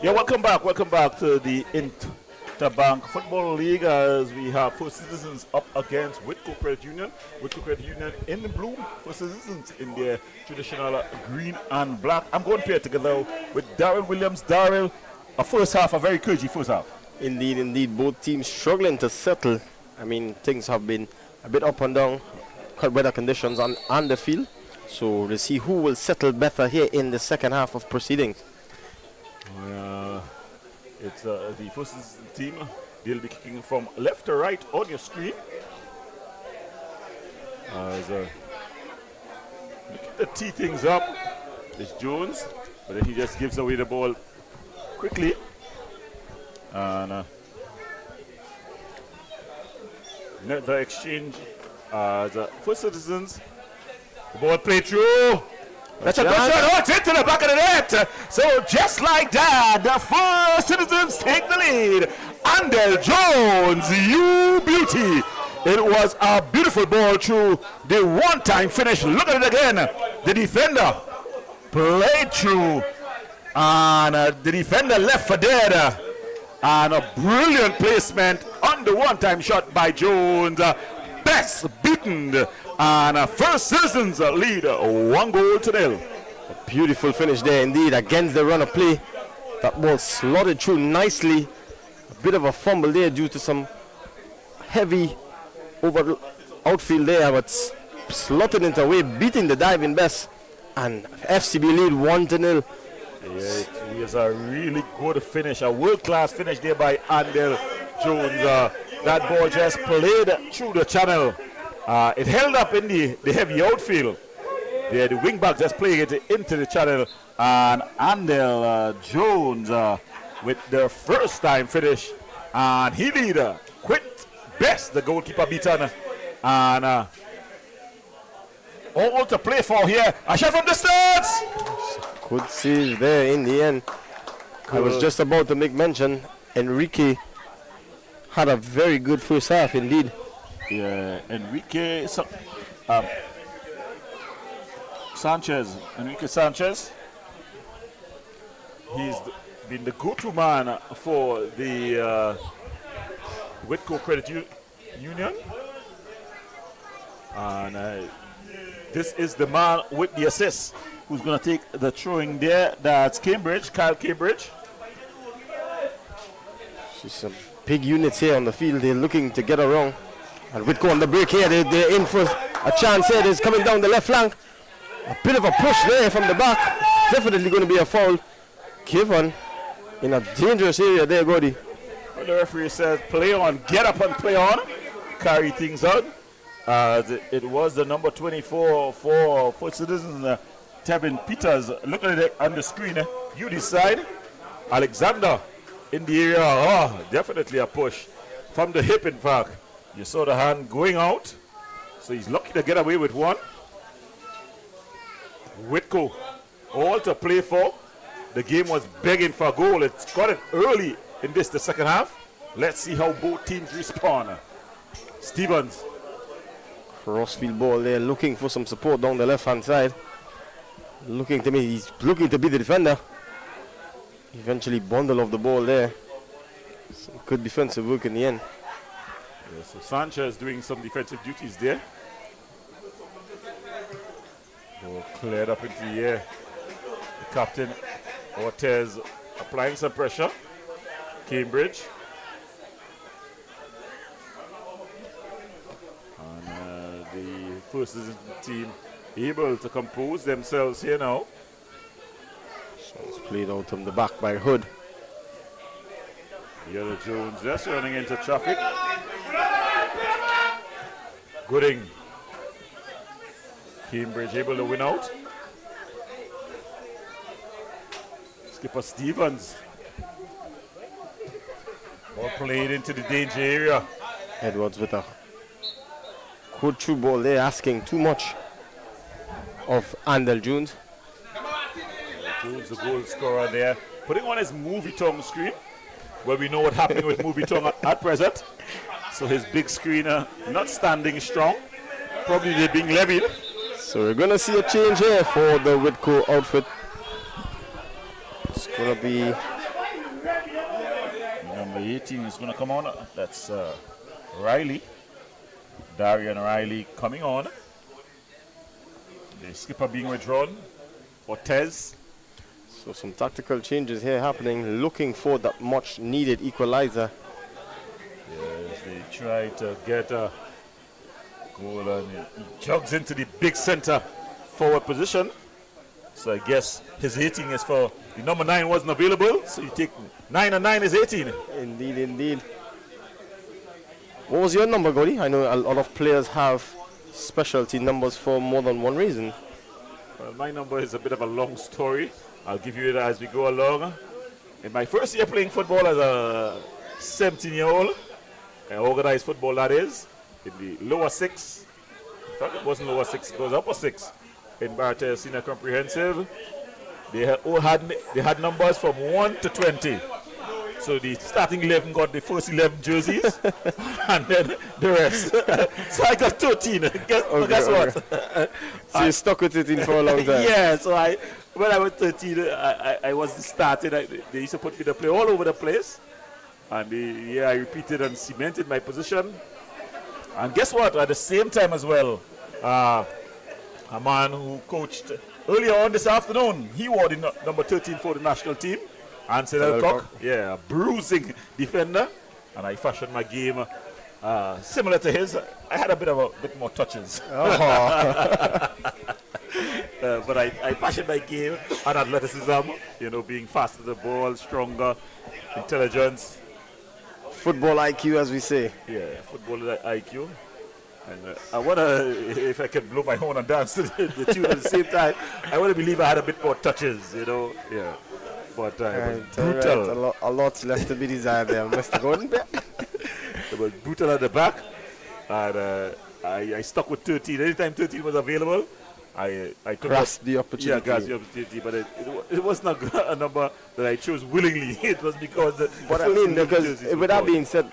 Yeah, welcome back. Welcome back to the Interbank Football League as we have First Citizens up against Whitco Credit Union. Whitco Credit Union in the blue, First Citizens in their traditional green and black. I'm going to pair together with Daryl Williams. Daryl, a first half, a very cagey first half. Indeed, indeed. Both teams struggling to settle. I mean, things have been a bit up and down, weather conditions on the field. So we'll see who will settle better here in the second half of proceedings. It's the First Citizens team. They'll be kicking from left to right on your screen. Looking to tee things up. It's Jones, but then he just gives away the ball quickly. And the exchange as First Citizens. The ball played through. That's a good shot. Oh, it's into the back of the net. So just like that, the First Citizens take the lead. Andel Jones, you beauty. It was a beautiful ball through the one-time finish. Look at it again. The defender played through, and the defender left for dead. And a brilliant placement on the one-time shot by Jones. Best beaten. And First Citizens lead 1-0. A beautiful finish there indeed against the run of play. That ball slotted through nicely. A bit of a fumble there due to some heavy over outfield there, but slotted it away, beating the diving best. And FCB lead 1-0. Yeah, it was a really good finish, a world-class finish there by Andel Jones. That ball just played through the channel. It held up in the heavy outfield. The wingback just playing it into the channel. And Andel Jones with the first time finish. And he lead Quint Best, the goalkeeper beaten. And all to play for here. A shot from distance. Good save there in the end. I was just about to make mention. Enrique had a very good first half indeed. Yeah, Enrique Sanchez. He's been the go-to man for the Whitco Credit Union. And this is the man with the assist who's going to take the throwing there. That's Kyle Cambridge. See some big units here on the field. They're looking to get around. And Whitco on the break here. They're in for a chance here. It's coming down the left flank. A bit of a push there from the back. Definitely going to be a foul. Given in a dangerous area there, Gordy. Well, the referee says play on, get up and play on. Carry things out. It was the number 24 for Citizens, Tevin Peters. Look at it on the screen. You decide. Alexander in the area. Oh, definitely a push. From the hip, in fact. You saw the hand going out. So he's lucky to get away with one. Whitco, all to play for. The game was begging for a goal. It's got it early in the second half. Let's see how both teams respond. Stevens. Crossfield ball there, looking for some support down the left-hand side. He's looking to be the defender. Eventually bundle of the ball there. Some good defensive work in the end. Yeah, so Sanchez doing some defensive duties there. Ball cleared up into the air. The captain, Ortez, applying some pressure. Cambridge. And the First Citizen team able to compose themselves here now. So it's played out from the back by Hood. The other Jones just running into traffic. Gooding. Cambridge able to win out. Skipper Stevens. Ball played into the danger area. Edwards with a good through ball there, asking too much of Andel Jones. Jones, the goal scorer there, putting on his movie tongue screen, where we know what happened with movie tongue at present. So his big screen not standing strong. Probably they're being levied. So we're going to see a change here for the Whitco outfit. It's going to be Number 18 is going to come on. That's Riley. Darian Riley coming on. The skipper being withdrawn. Ortez. So some tactical changes here happening, looking for that much needed equalizer. Yes, they try to get a goal and he jogs into the big center forward position. So I guess his 18 is for the number 9 wasn't available. So you take 9 and 9 is 18. Indeed, indeed. What was your number, Goli? I know a lot of players have specialty numbers for more than one reason. Well, my number is a bit of a long story. I'll give you it as we go along. In my first year playing football as a 17-year-old, organized football that is, in the lower 6. In fact, it wasn't lower 6, it was upper 6. In Barata Senior Comprehensive, they had numbers from 1 to 20. So the starting 11 got the first 11 jerseys, and then the rest. So I got 13. Guess what? So you stuck with it for a long time. Yeah, so when I was 13, I wasn't starting. They used to put me to play all over the place. And I repeated and cemented my position. And guess what? At the same time as well, a man who coached earlier on this afternoon, he wore the number 13 for the national team. Ansel Elcock, yeah, a bruising defender. And I fashioned my game similar to his. I had a bit more touches. But I fashioned my game on athleticism, being faster to the ball, stronger, intelligence. Football IQ, as we say. Yeah, football IQ. And I want to, if I can blow my horn and dance to the tune at the same time, I want to believe I had a bit more touches, Yeah. But brutal. A lot left to be desired there, Mr. Gordon. It was brutal at the back. And I stuck with 13. Anytime 13 was available, I took grasped the opportunity. Yeah, grasped the opportunity. But it wasn't a number that I chose willingly. It was because because with that being said,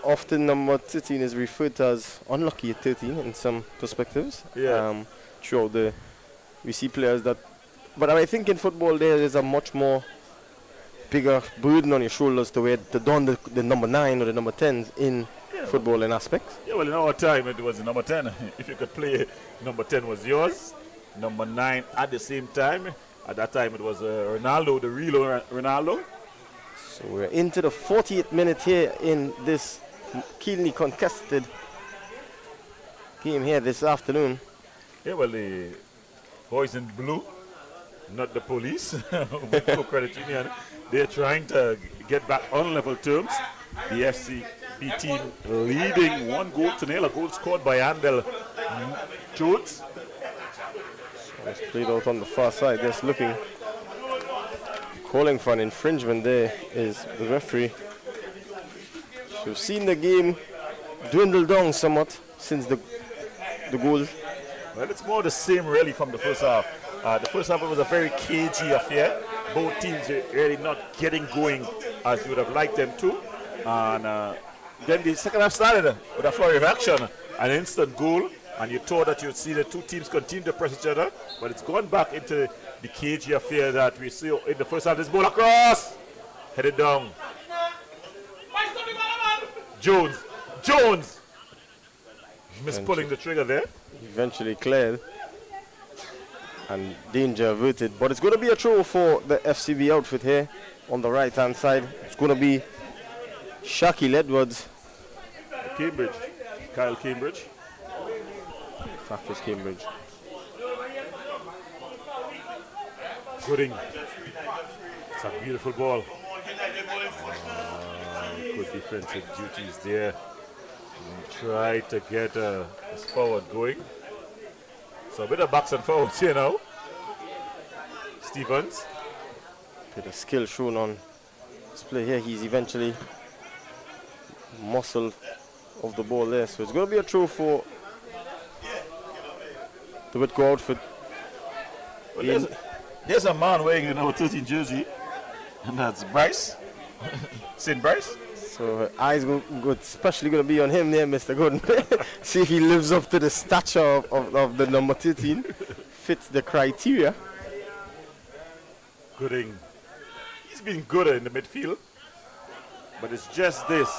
often number 13 is referred to as unlucky at 13 in some perspectives. Yeah. We see players that, but I think in football there is a much more bigger burden on your shoulders to wear the number 9 or the number 10s in footballing aspects. Yeah, well, in our time it was the number 10. If you could play, number 10 was yours. Number 9 at the same time. At that time it was Ronaldo, the real Ronaldo. So we're into the 40th minute here in this keenly contested game here this afternoon. Yeah, well, the boys in blue, not the police, with credit union, they're trying to get back on level terms. The FCB team leading 1-0, a goal scored by Andel Jones. So it's played out on the far side, just looking, calling for an infringement there is the referee. We've seen the game dwindle down somewhat since the goal. Well, it's more the same really from the first half. The first half was a very cagey affair. Both teams are really not getting going as you would have liked them to. And then the second half started with a flurry of action, an instant goal, and you thought that you'd see the two teams continue to press each other, but it's gone back into the cagey affair that we see in the first half. This ball across, headed down. Jones! Missed pulling the trigger there. Eventually cleared. And danger averted. But it's going to be a throw for the FCB outfit here on the right-hand side. It's going to be Shaquille Edwards. Cambridge. Kyle Cambridge. Factors Cambridge. Gooding. It's a beautiful ball. Good defensive duties there. And try to get his forward going. So a bit of backs and forwards here now. Stevens. Bit of skill shown on display here. He's eventually muscle of the ball there. So it's going to be a throw for the Whitco outfit. Well, there's a man wearing the number 13 jersey, and that's Bryce. St. Bryce. So eyes good, especially going to be on him there, Mr. Gordon. See if he lives up to the stature of the number 13. Fits the criteria. Gooding. He's been good in the midfield. But it's just this.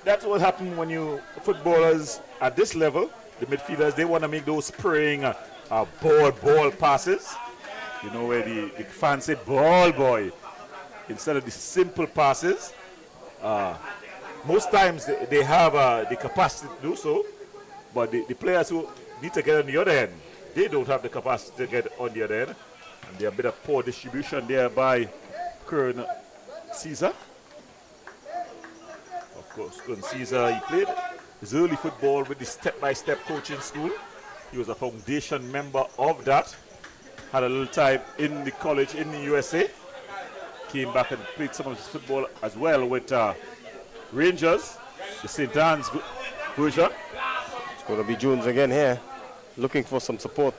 That's what happens when you footballers at this level, the midfielders, they want to make those spraying ball passes. You know, where the fancy ball boy instead of the simple passes. Most times they have the capacity to do so, but the players who need to get on the other end, they don't have the capacity to get on the other end. And there's a bit of poor distribution there by Kern Caesar. Of course, Kern Caesar, he played his early football with the step-by-step coaching school. He was a foundation member of that. Had a little time in the college in the USA. Came back and played some of his football as well with Rangers, the St. Anne's version. It's going to be Jones again here, looking for some support.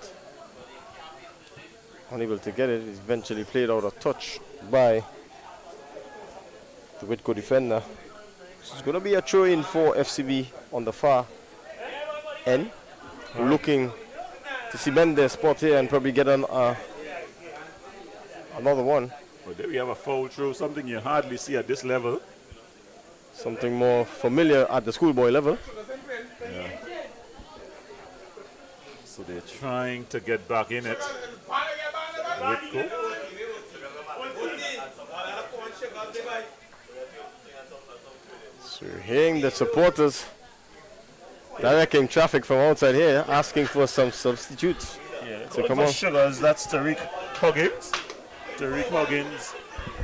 Unable to get it. He's eventually played out of touch by the Whitco defender. It's going to be a throw-in for FCB on the far end, looking to cement their spot here and probably get another one. But there we have a foul throw, something you hardly see at this level. Something more familiar at the schoolboy level. Yeah. So they're trying to get back in it. Whitco. So you're hearing the supporters directing traffic from outside here, asking for some substitutes. Yeah, so come on. Sugars, that's Tariq Huggins. Tariq Huggins.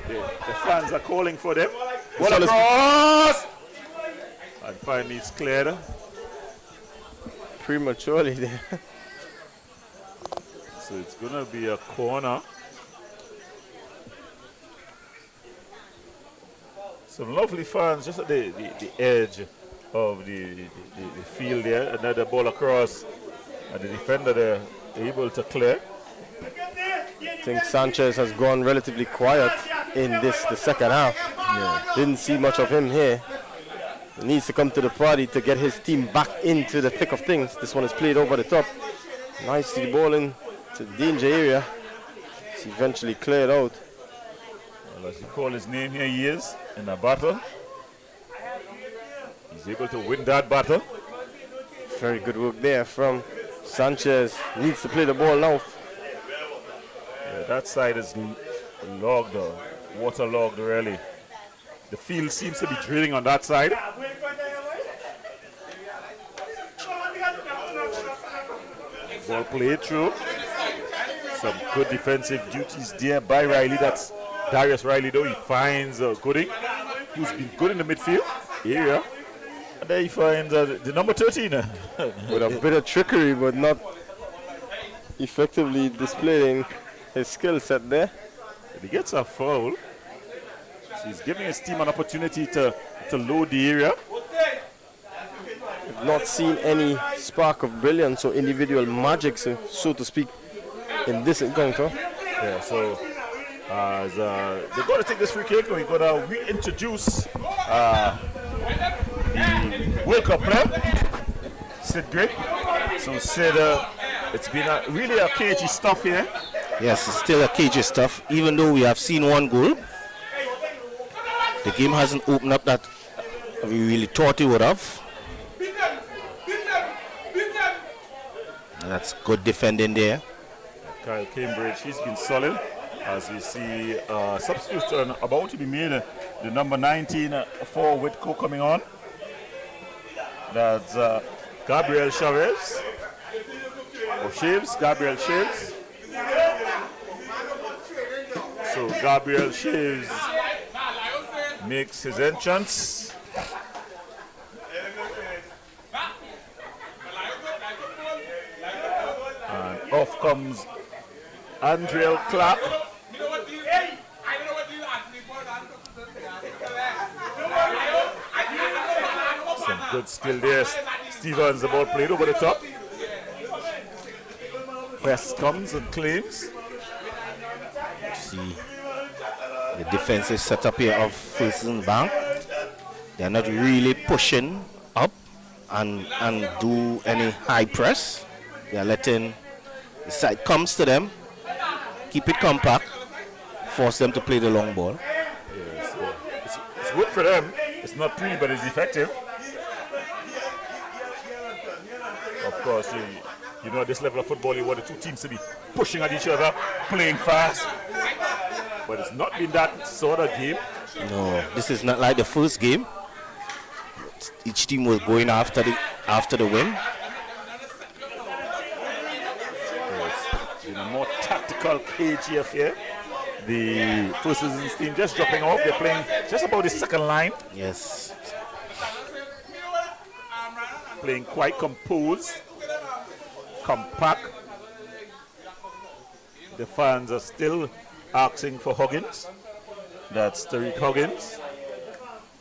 The fans are calling for them. Well across! And finally it's cleared. Prematurely there. So it's going to be a corner. Some lovely fans just at the edge of the field there. Another ball across. And the defender there able to clear. I think Sanchez has gone relatively quiet in the second half. Yeah. Didn't see much of him here. He needs to come to the party to get his team back into the thick of things. This one is played over the top. Nicely ball in to the danger area. It's eventually cleared out. Well, as you call his name here, he is in a battle. He's able to win that battle. Very good work there from Sanchez. Needs to play the ball now. Yeah, that side is logged, waterlogged really. The field seems to be drilling on that side. Ball played through. Some good defensive duties there by Riley. That's Darius Riley though. He finds Gooding, who's been good in the midfield area. And there he finds the number 13. With a bit of trickery, but not effectively displaying his skill set there. He gets a foul. So he's giving his team an opportunity to load the area. I've not seen any spark of brilliance or individual magic, so to speak, in this encounter. Yeah, so as they're going to take this free kick, we're going to reintroduce the World Cup player, Sid Gray. So Sid, it's been really a cagey stuff here. Yes, it's still a cagey stuff, even though we have seen one goal. The game hasn't opened up that we really thought it would have. That's good defending there. Kyle Cambridge, he's been solid. As we see substitution about to be made, the number 19 for Whitco coming on. That's Gabriel Chavez. Or Shaves, Gabriel Shaves. So Gabriel Shaves makes his entrance. And off comes Andriel Clark. Some good skill there. Stevens, the ball played over the top. West comes and claims. See the defensive setup here of Filson Bank. They're not really pushing up and do any high press. They're letting the side comes to them, keep it compact, force them to play the long ball. Yeah, it's It's good for them. It's not pretty, but it's effective. Of course, you know, at this level of football, you want the two teams to be pushing at each other, playing fast. But it's not been that sort of game. No, this is not like the first game. Each team was going after the win. It's been a more tactical cagey affair. The first season's team just dropping off. They're playing just about the second line. Yes. Playing quite composed, compact. The fans are still asking for Huggins. That's Tariq Huggins.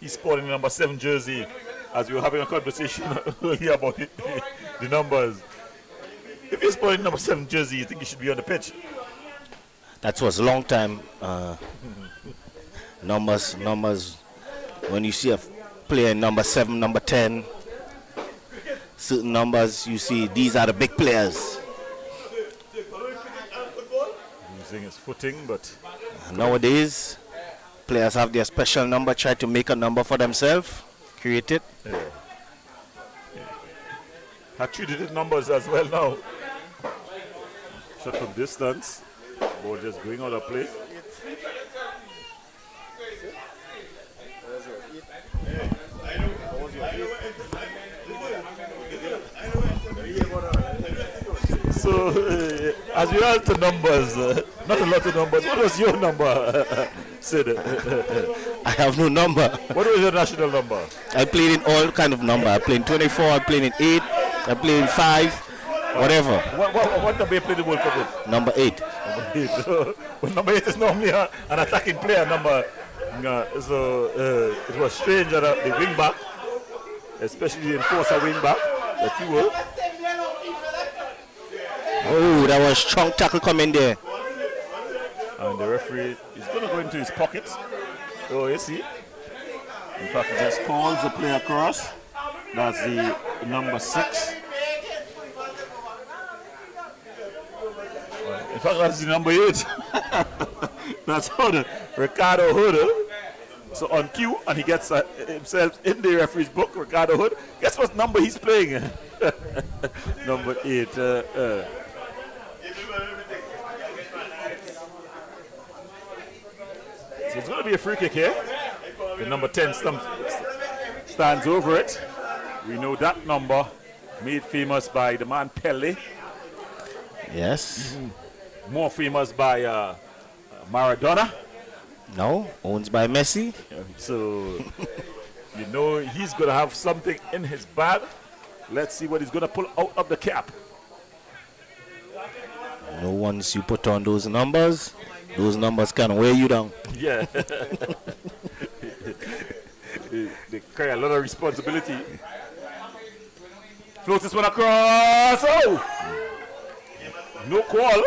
He's sporting number 7 jersey. As we were having a conversation earlier about the numbers. If you're sporting number 7 jersey, you think you should be on the pitch. That was a long time. Numbers. When you see a player number 7, number 10, certain numbers, you see these are the big players. Losing his footing, but Nowadays, players have their special number, try to make a number for themselves, create it. had treated his numbers as well now. Shot from distance. Ball just going out of play. So, as we add to numbers, not a lot of numbers. What was your number, Sid? I have no number. What was your national number? I played in all kind of number. I played in 24, I played in 8, I played in 5, whatever. What number you played the World Cup with? Number 8. Number 8. Well, number 8 is normally an attacking player number. It was strange that the wing back, especially the enforcer wing back, that you were. Oh, that was strong tackle coming there. And the referee is going to go into his pocket. Oh, you see. In fact, he just calls the player across. That's the number 6. In fact, that's the number 8. That's Huddle, Ricardo Huddle. So on cue, and he gets himself in the referee's book, Ricardo Hood. Guess what number he's playing? Number 8. So it's going to be a free kick here. The number 10 stands over it. We know that number, made famous by the man Pele. Yes. More famous by Maradona. No, owned by Messi. So, you know he's going to have something in his bag. Let's see what he's going to pull out of the cap. No, once you put on those numbers can weigh you down. Yeah. They carry a lot of responsibility. Floats this one across. Oh! No call.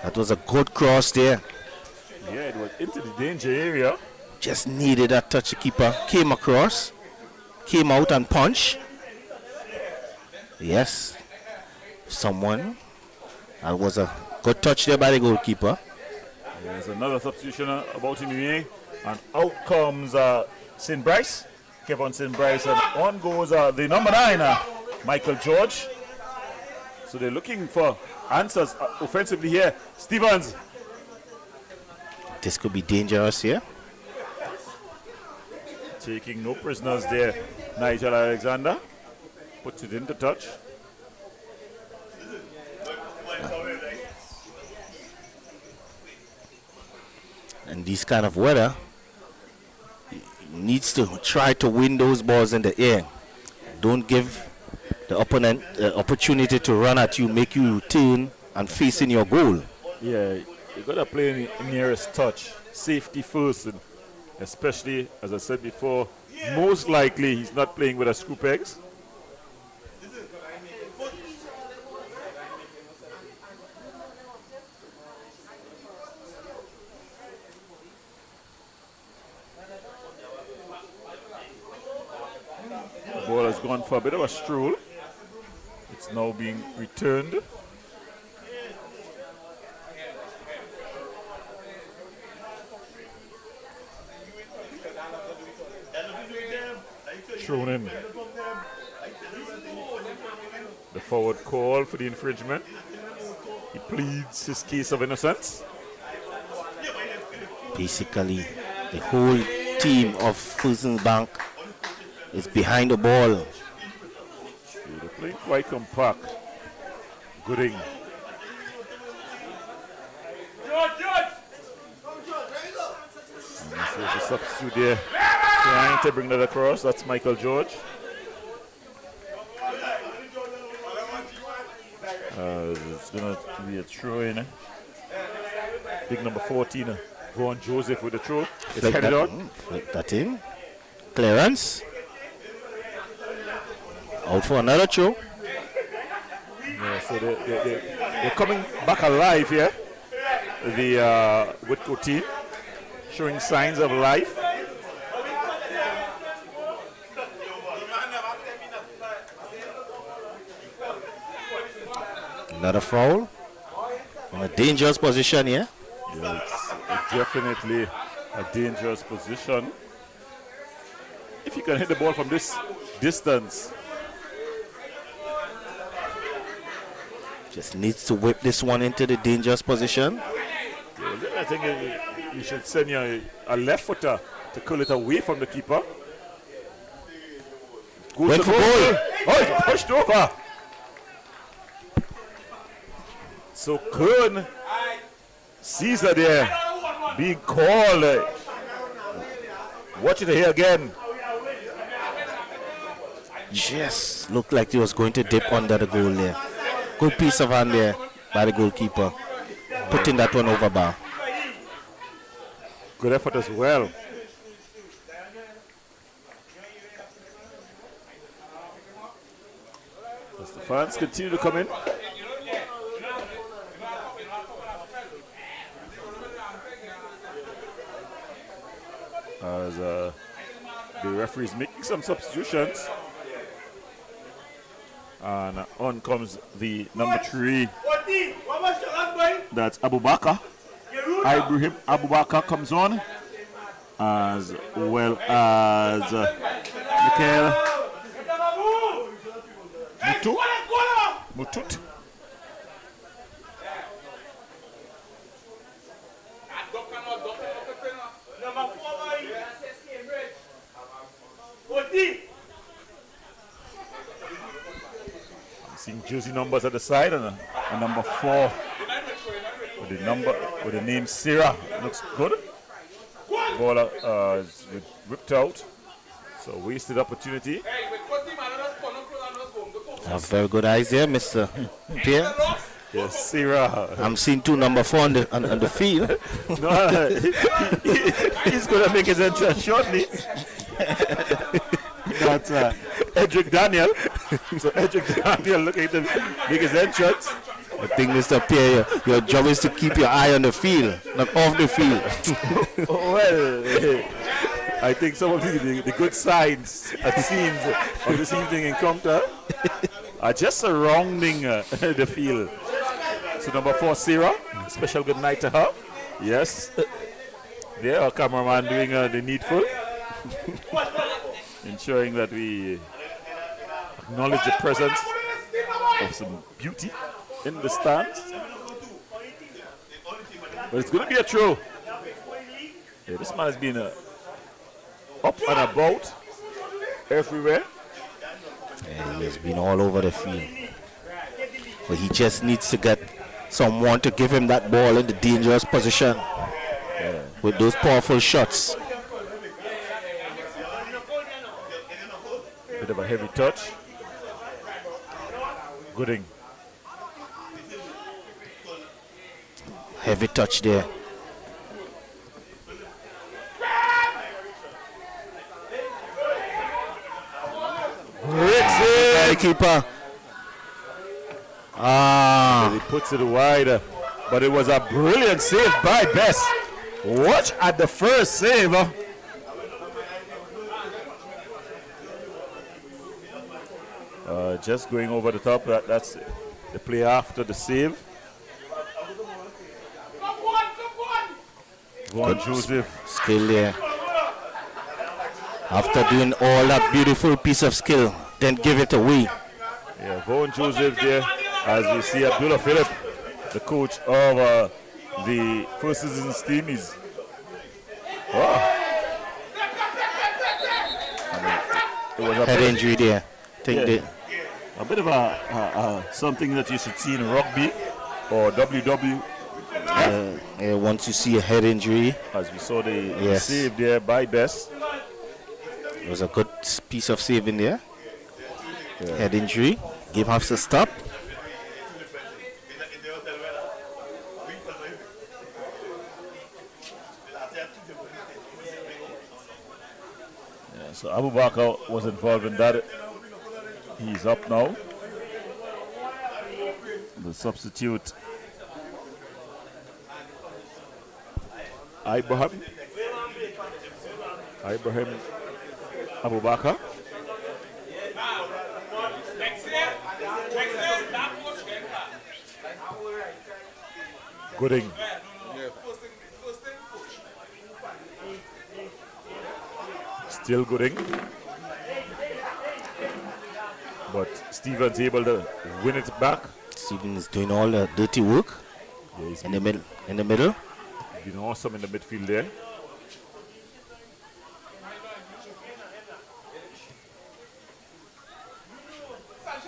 That was a good cross there. Yeah, it was into the danger area. Just needed that touch. The keeper came across, came out and punched. Yes. Someone. That was a good touch there by the goalkeeper. There's another substitution about in the and out comes St. Bryce, Kevin St. Bryce, and on goes the number 9, Michael George. So they're looking for answers offensively here. Stevens. This could be dangerous here. Taking no prisoners there. Nigel Alexander puts it into touch. And this kind of weather needs to try to win those balls in the air. Don't give the opponent the opportunity to run at you, make you turn and face in your goal. Yeah, you got to play in the nearest touch. Safety first, and especially, as I said before, most likely he's not playing with a screw pegs. The ball has gone for a bit of a stroll. It's now being returned. thrown in. The forward call for the infringement. He pleads his case of innocence. Basically, the whole team of Fusen's Bank is behind the ball. They're playing quite compact. Gooding. And so the substitute there trying to bring that across. That's Michael George. It's going to be a throw in. Big number 14, Vaughn Joseph with the throw. It's headed on. Flick that in. Clearance. Out for another throw. Yeah, so they're coming back alive here. The Whitcourt team showing signs of life. Another foul. In a dangerous position here. Yeah, it's definitely a dangerous position. If you can hit the ball from this distance. Just needs to whip this one into the dangerous position. Yeah, I think you should send a left footer to curl it away from the keeper. Went for goal. Oh, he pushed over. So Kern Caesar there being called. Watch it here again. Just looked like he was going to dip under the goal there. Good piece of hand there by the goalkeeper. Putting that one over bar. Good effort as well. As the fans continue to come in. As the referee is making some substitutions. And on comes the number 3. That's Abu Bakr. Ibrahim Abu Bakr comes on. As well as Mikhail Mutut. I'm seeing jersey numbers at the side and a number 4 with the name Sarah. Looks good. Ball is ripped out. So wasted opportunity. Have very good eyes there, Mr. Pierre. Yes, Sarah. I'm seeing 2 number 4 on the field. No, he's going to make his entrance shortly. That's Edric Daniel. So Edric Daniel looking to make his entrance. I think, Mr. Pierre, your job is to keep your eye on the field, not off the field. Well, I think some of the good signs and scenes of this evening encounter are just surrounding the field. So number 4, Sarah. Special good night to her. Yes. There, our cameraman doing the needful. Ensuring that we acknowledge the presence of some beauty in the stands. But it's going to be a throw. Yeah, this man has been up and about everywhere. Yeah, he has been all over the field. But he just needs to get someone to give him that ball in the dangerous position with those powerful shots. Bit of a heavy touch. Gooding. Heavy touch there. Great save. Keeper. He puts it wide, but it was a brilliant save by Bess. Watch at the first save. Just going over the top. That's the play after the save. Vaughn Joseph. Skill there. After doing all that beautiful piece of skill, then give it away. Yeah, Vaughan Joseph there, as we see Abdullah Philip, the coach of the First Citizens team, is it was a Head bit, injury there. Think yeah, a bit of a something that you should see in rugby or WW, once you see a head injury, as we saw the Yes. save there by Best. it was a good piece of saving there. Head injury. Game has to stop. Yeah, so Abu Bakr was involved in that. He's up now. The substitute, Ibrahim Abu Bakr. Gooding. Still Gooding. But Stevens able to win it back. Steven is doing all the dirty work Yeah, he's in the middle. In the middle. been awesome in the midfield there.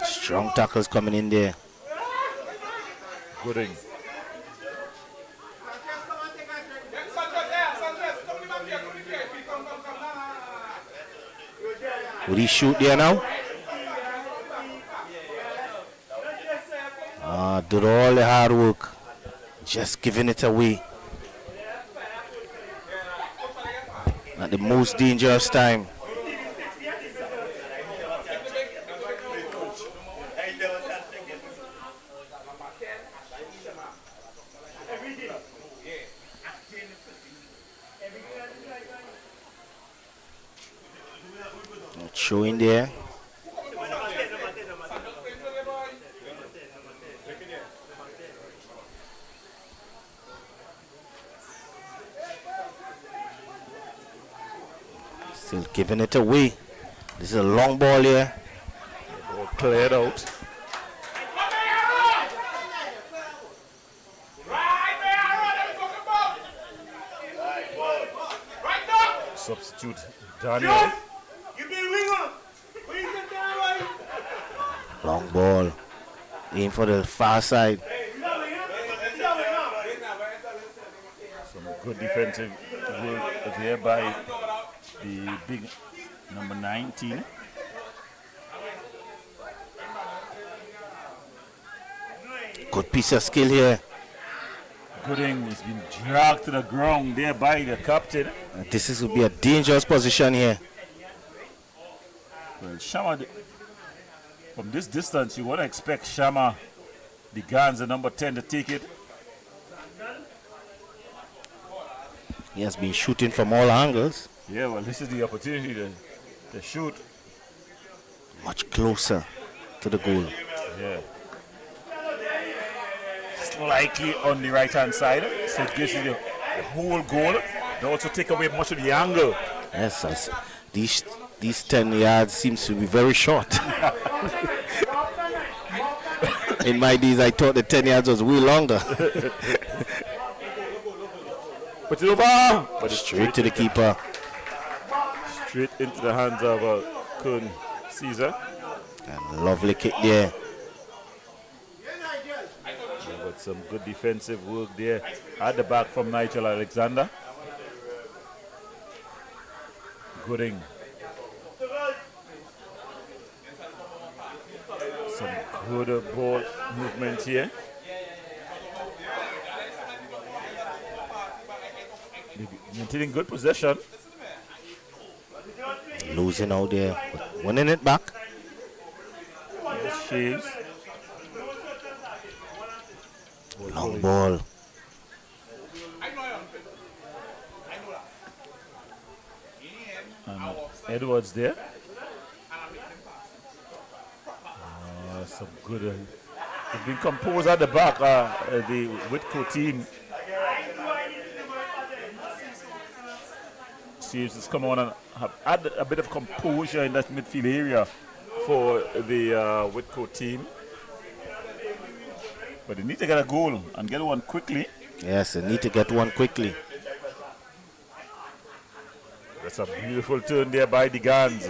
Strong tackles coming in there. Gooding. Would he shoot there now? Did all the hard work. Just giving it away. At the most dangerous time. Throw in there. Still giving it away. This is a long ball here. Ball cleared out. Substitute Daniel. Long ball. Aim for the far side. Some good defensive work there by the big number 19. Good piece of skill here. Gooding has been dragged to the ground there by the captain. This is will be a dangerous position here. Well, Shama, from this distance, you want to expect Shama, the guns, the number 10, to take it. He has been shooting from all angles. Yeah, well, this is the opportunity to shoot. Much closer to the goal. Yeah. Slightly on the right-hand side, so it gives you the whole goal. They also take away much of the angle. Yes, these 10 yards seems to be very short. In my days, I thought the 10 yards was way longer. Put it over. But it's Straight to the keeper. straight into the hands of Kun Caesar. And lovely kick there. But some good defensive work there at the back from Nigel Alexander. Gooding. Some good ball movement here. Maintaining good possession. Losing out there. But winning it back. Shaves. Long ball. And Edwards there. Some good. It's been composed at the back. The Whitco team. Seems to come on and have add a bit of composure in that midfield area for the Whitcourt team. But they need to get a goal and get one quickly. Yes, they need to get one quickly. That's a beautiful turn there by the Gans.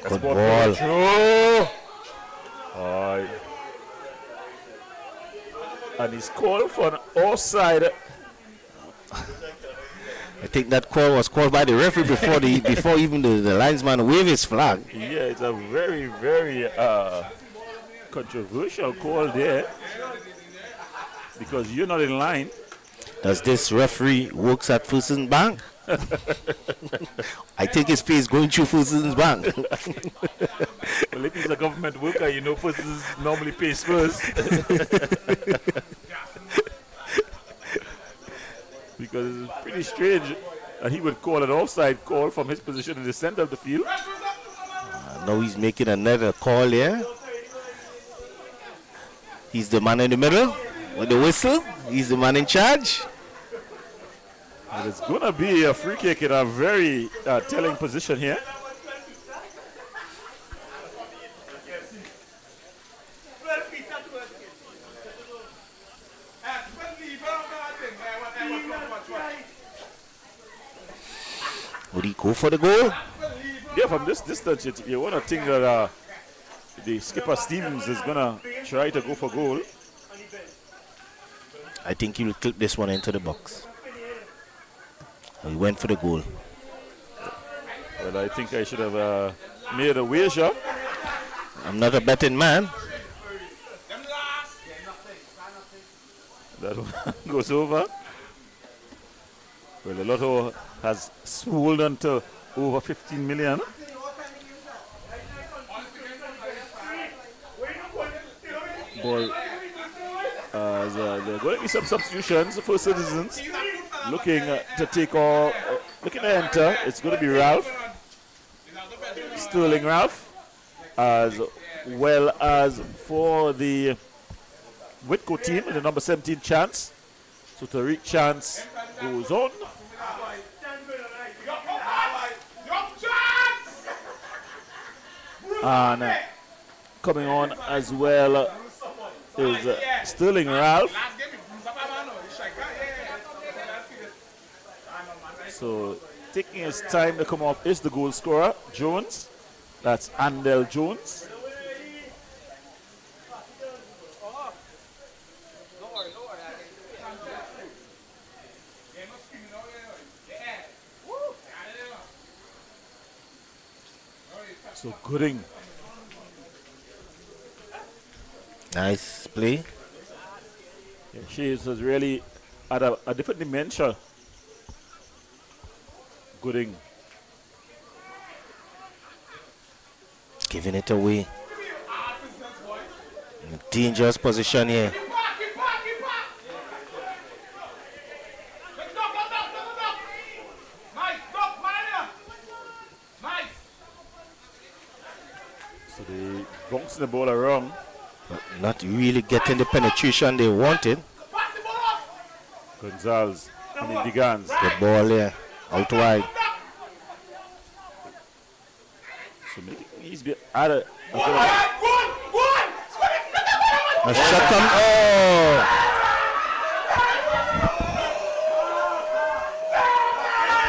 Good ball. And he's called for an offside. I think that call was called by the referee before even the linesman waved his flag. Yeah, it's a very, very controversial call there because you're not in line. Does this referee works at Fulton Bank? I think his pay is going through Fulton's Bank. Well, if he's a government worker, you know Fulton's normally pays first. Because it's pretty strange that he would call an offside call from his position in the center of the field. Now he's making another call here. He's the man in the middle with the whistle. He's the man in charge. And it's going to be a free kick in a very telling position here. Would he go for the goal? Yeah, from this distance, you want to think that the skipper Stevens is going to try to go for goal. I think he will clip this one into the box. He went for the goal. Well, I think I should have made a wager. I'm not a betting man. That one goes over. Well, the lotto has swollen to over 15 million. Ball. There are going to be some substitutions for Citizens. Looking to take off, looking to enter. It's going to be Ralph. Sterling Ralph. As well as for the Whitcourt team, the number 17 Chance. So Tariq Chance goes on. And coming on as well is Sterling Ralph. So taking his time to come up is the goal scorer, Jones. That's Andel Jones. So Gooding. Nice play. Yeah, she is really at a different dimension. Gooding. Giving it away. In a dangerous position here. So they bouncing the ball around. But not really getting the penetration they wanted. Gonzalez, the Gans. The ball here, out wide. So he's been at it. A shot come. Oh!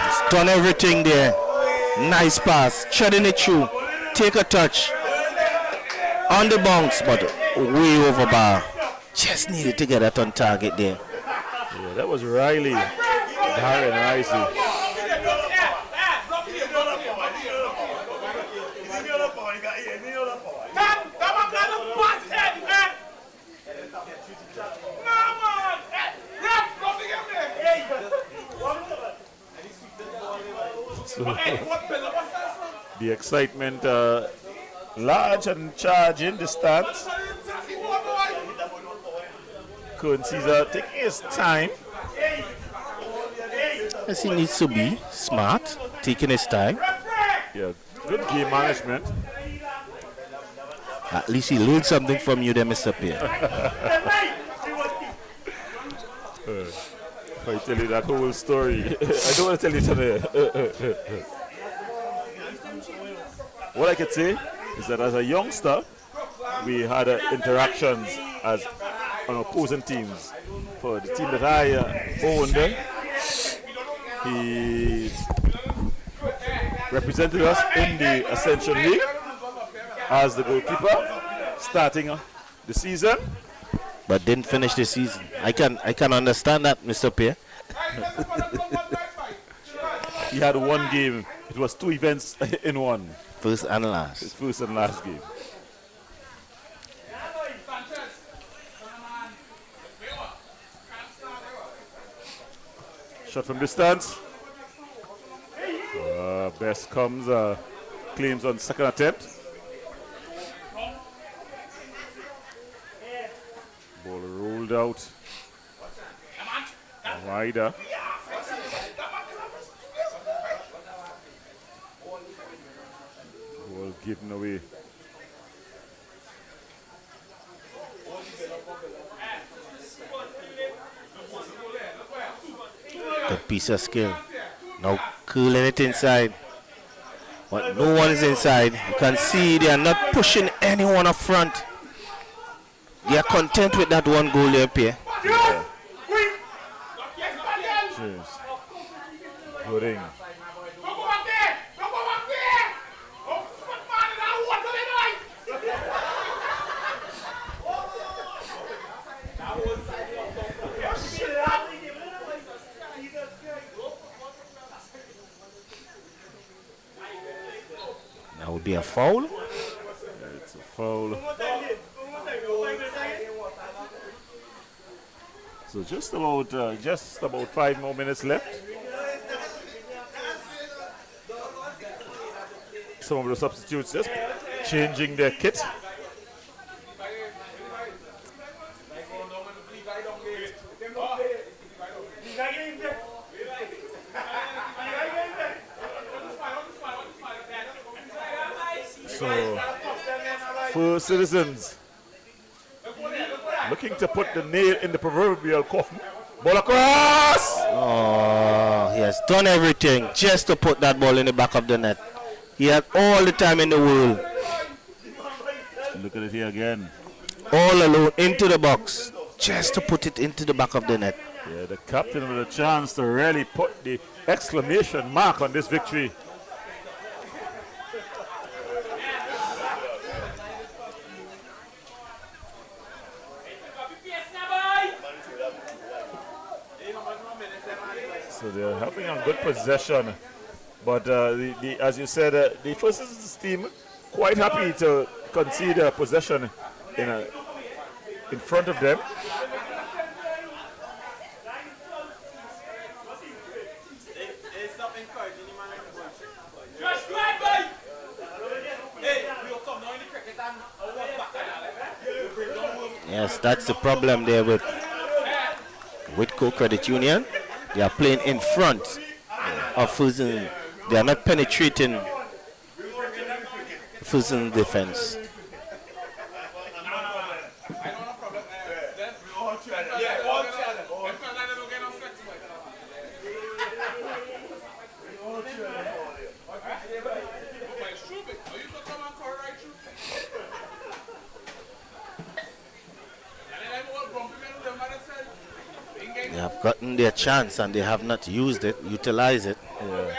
He's done everything there. Nice pass, treading it through. Take a touch. On the bounce, but way over bar. Just needed to get that on target there. Yeah, that was Riley. Darren Risey. So, the excitement large and charge in the stands. Cohen Caesar taking his time. Yes, he needs to be smart, taking his time. Yeah, good game management. At least he learned something from you there, Mr. Pierre. I tell you that whole story, I don't want to tell you today. What I could say is that as a youngster, we had interactions as on opposing teams. For the team that I owned, he represented us in the Ascension League as the goalkeeper, starting the season. But didn't finish the season. I can understand that, Mr. Pierre. He had one game. It was 2 events in one. First and His last. first and last game. Shot from distance. Best comes, claims on second attempt. Ball rolled out. Wider. Ball given away. Good piece of skill. Now curling it inside. But no one is inside. You can see they are not pushing anyone up front. They are content with that one goal there, Pierre. Yeah. Cheers. Gooding. That would be a foul. It's a foul. So just about 5 more minutes left. Some of the substitutes just changing their kit. So, First Citizens looking to put the nail in the proverbial coffin. Ball across! Oh, he has done everything just to put that ball in the back of the net. He had all the time in the world. Look at it here again. All alone into the box just to put it into the back of the net. Yeah, the captain with a chance to really put the exclamation mark on this victory. So they're having a good possession, but as you said, the First Citizens team quite happy to concede possession in front of them. Yes, that's the problem there with Co-Credit Union. They are playing in front of Fusion. They are not penetrating Fusion defense. They have gotten their chance and they have not used it, utilized it. Yeah.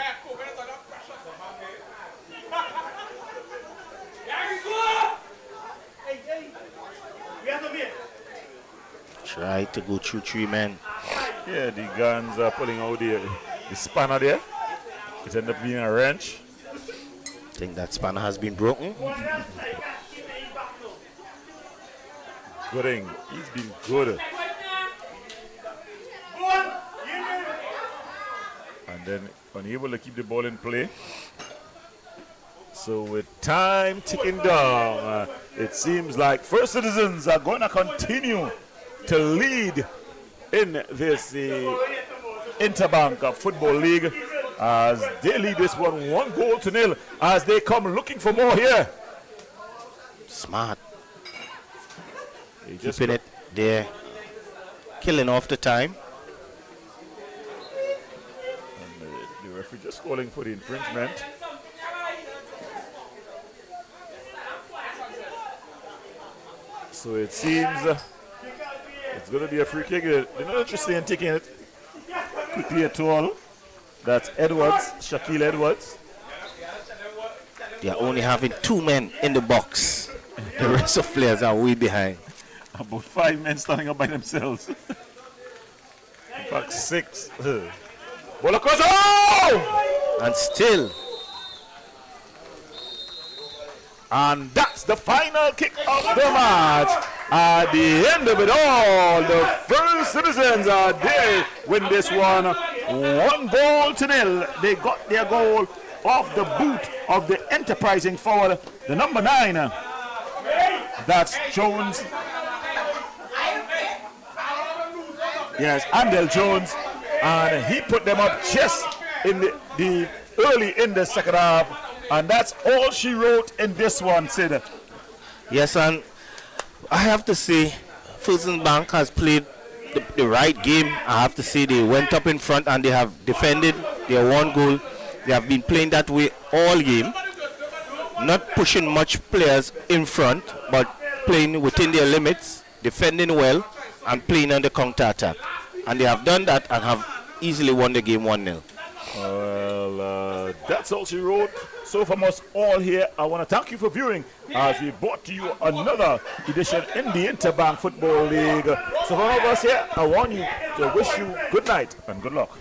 Try to go through 3 men. Yeah, the guns are pulling out the spanner there. It ended up being a wrench. I think that spanner has been broken. Gooding, he's been good. And then unable to keep the ball in play. So with time ticking down, it seems like First Citizens are going to continue to lead in this Interbank Football League as they lead this 1-goal-0 as they come looking for more here. Smart. Keeping it there, killing off the time. referee just calling for the infringement. So it seems it's going to be a free kick. They're not interested in taking it quickly at all. That's Edwards, Shaquille Edwards. They are only having 2 men in the box. The rest of players are way behind. About 5 men standing up by themselves. In fact, 6. Ball across. Oh! And still, And that's the final kick of the match. At the end of it all, the First Citizens are there win this one 1-0. They got their goal off the boot of the enterprising forward, the number 9. That's Jones. Yes, Andel Jones. And he put them up just in the early in the second half. And that's all she wrote in this one, Sid. yes, and I have to say, Fulton Bank has played the right game. I have to say they went up in front and they have defended their 1 goal. They have been playing that way all game, not pushing much players in front, but playing within their limits, defending well, and playing on the counter-attack. And they have done that and have easily won the game 1-0. Well, that's all she wrote. So from us all here, I want to thank you for viewing as we brought to you another edition in the Interbank Football League. So from all of us here, I want you to wish you good night and good luck.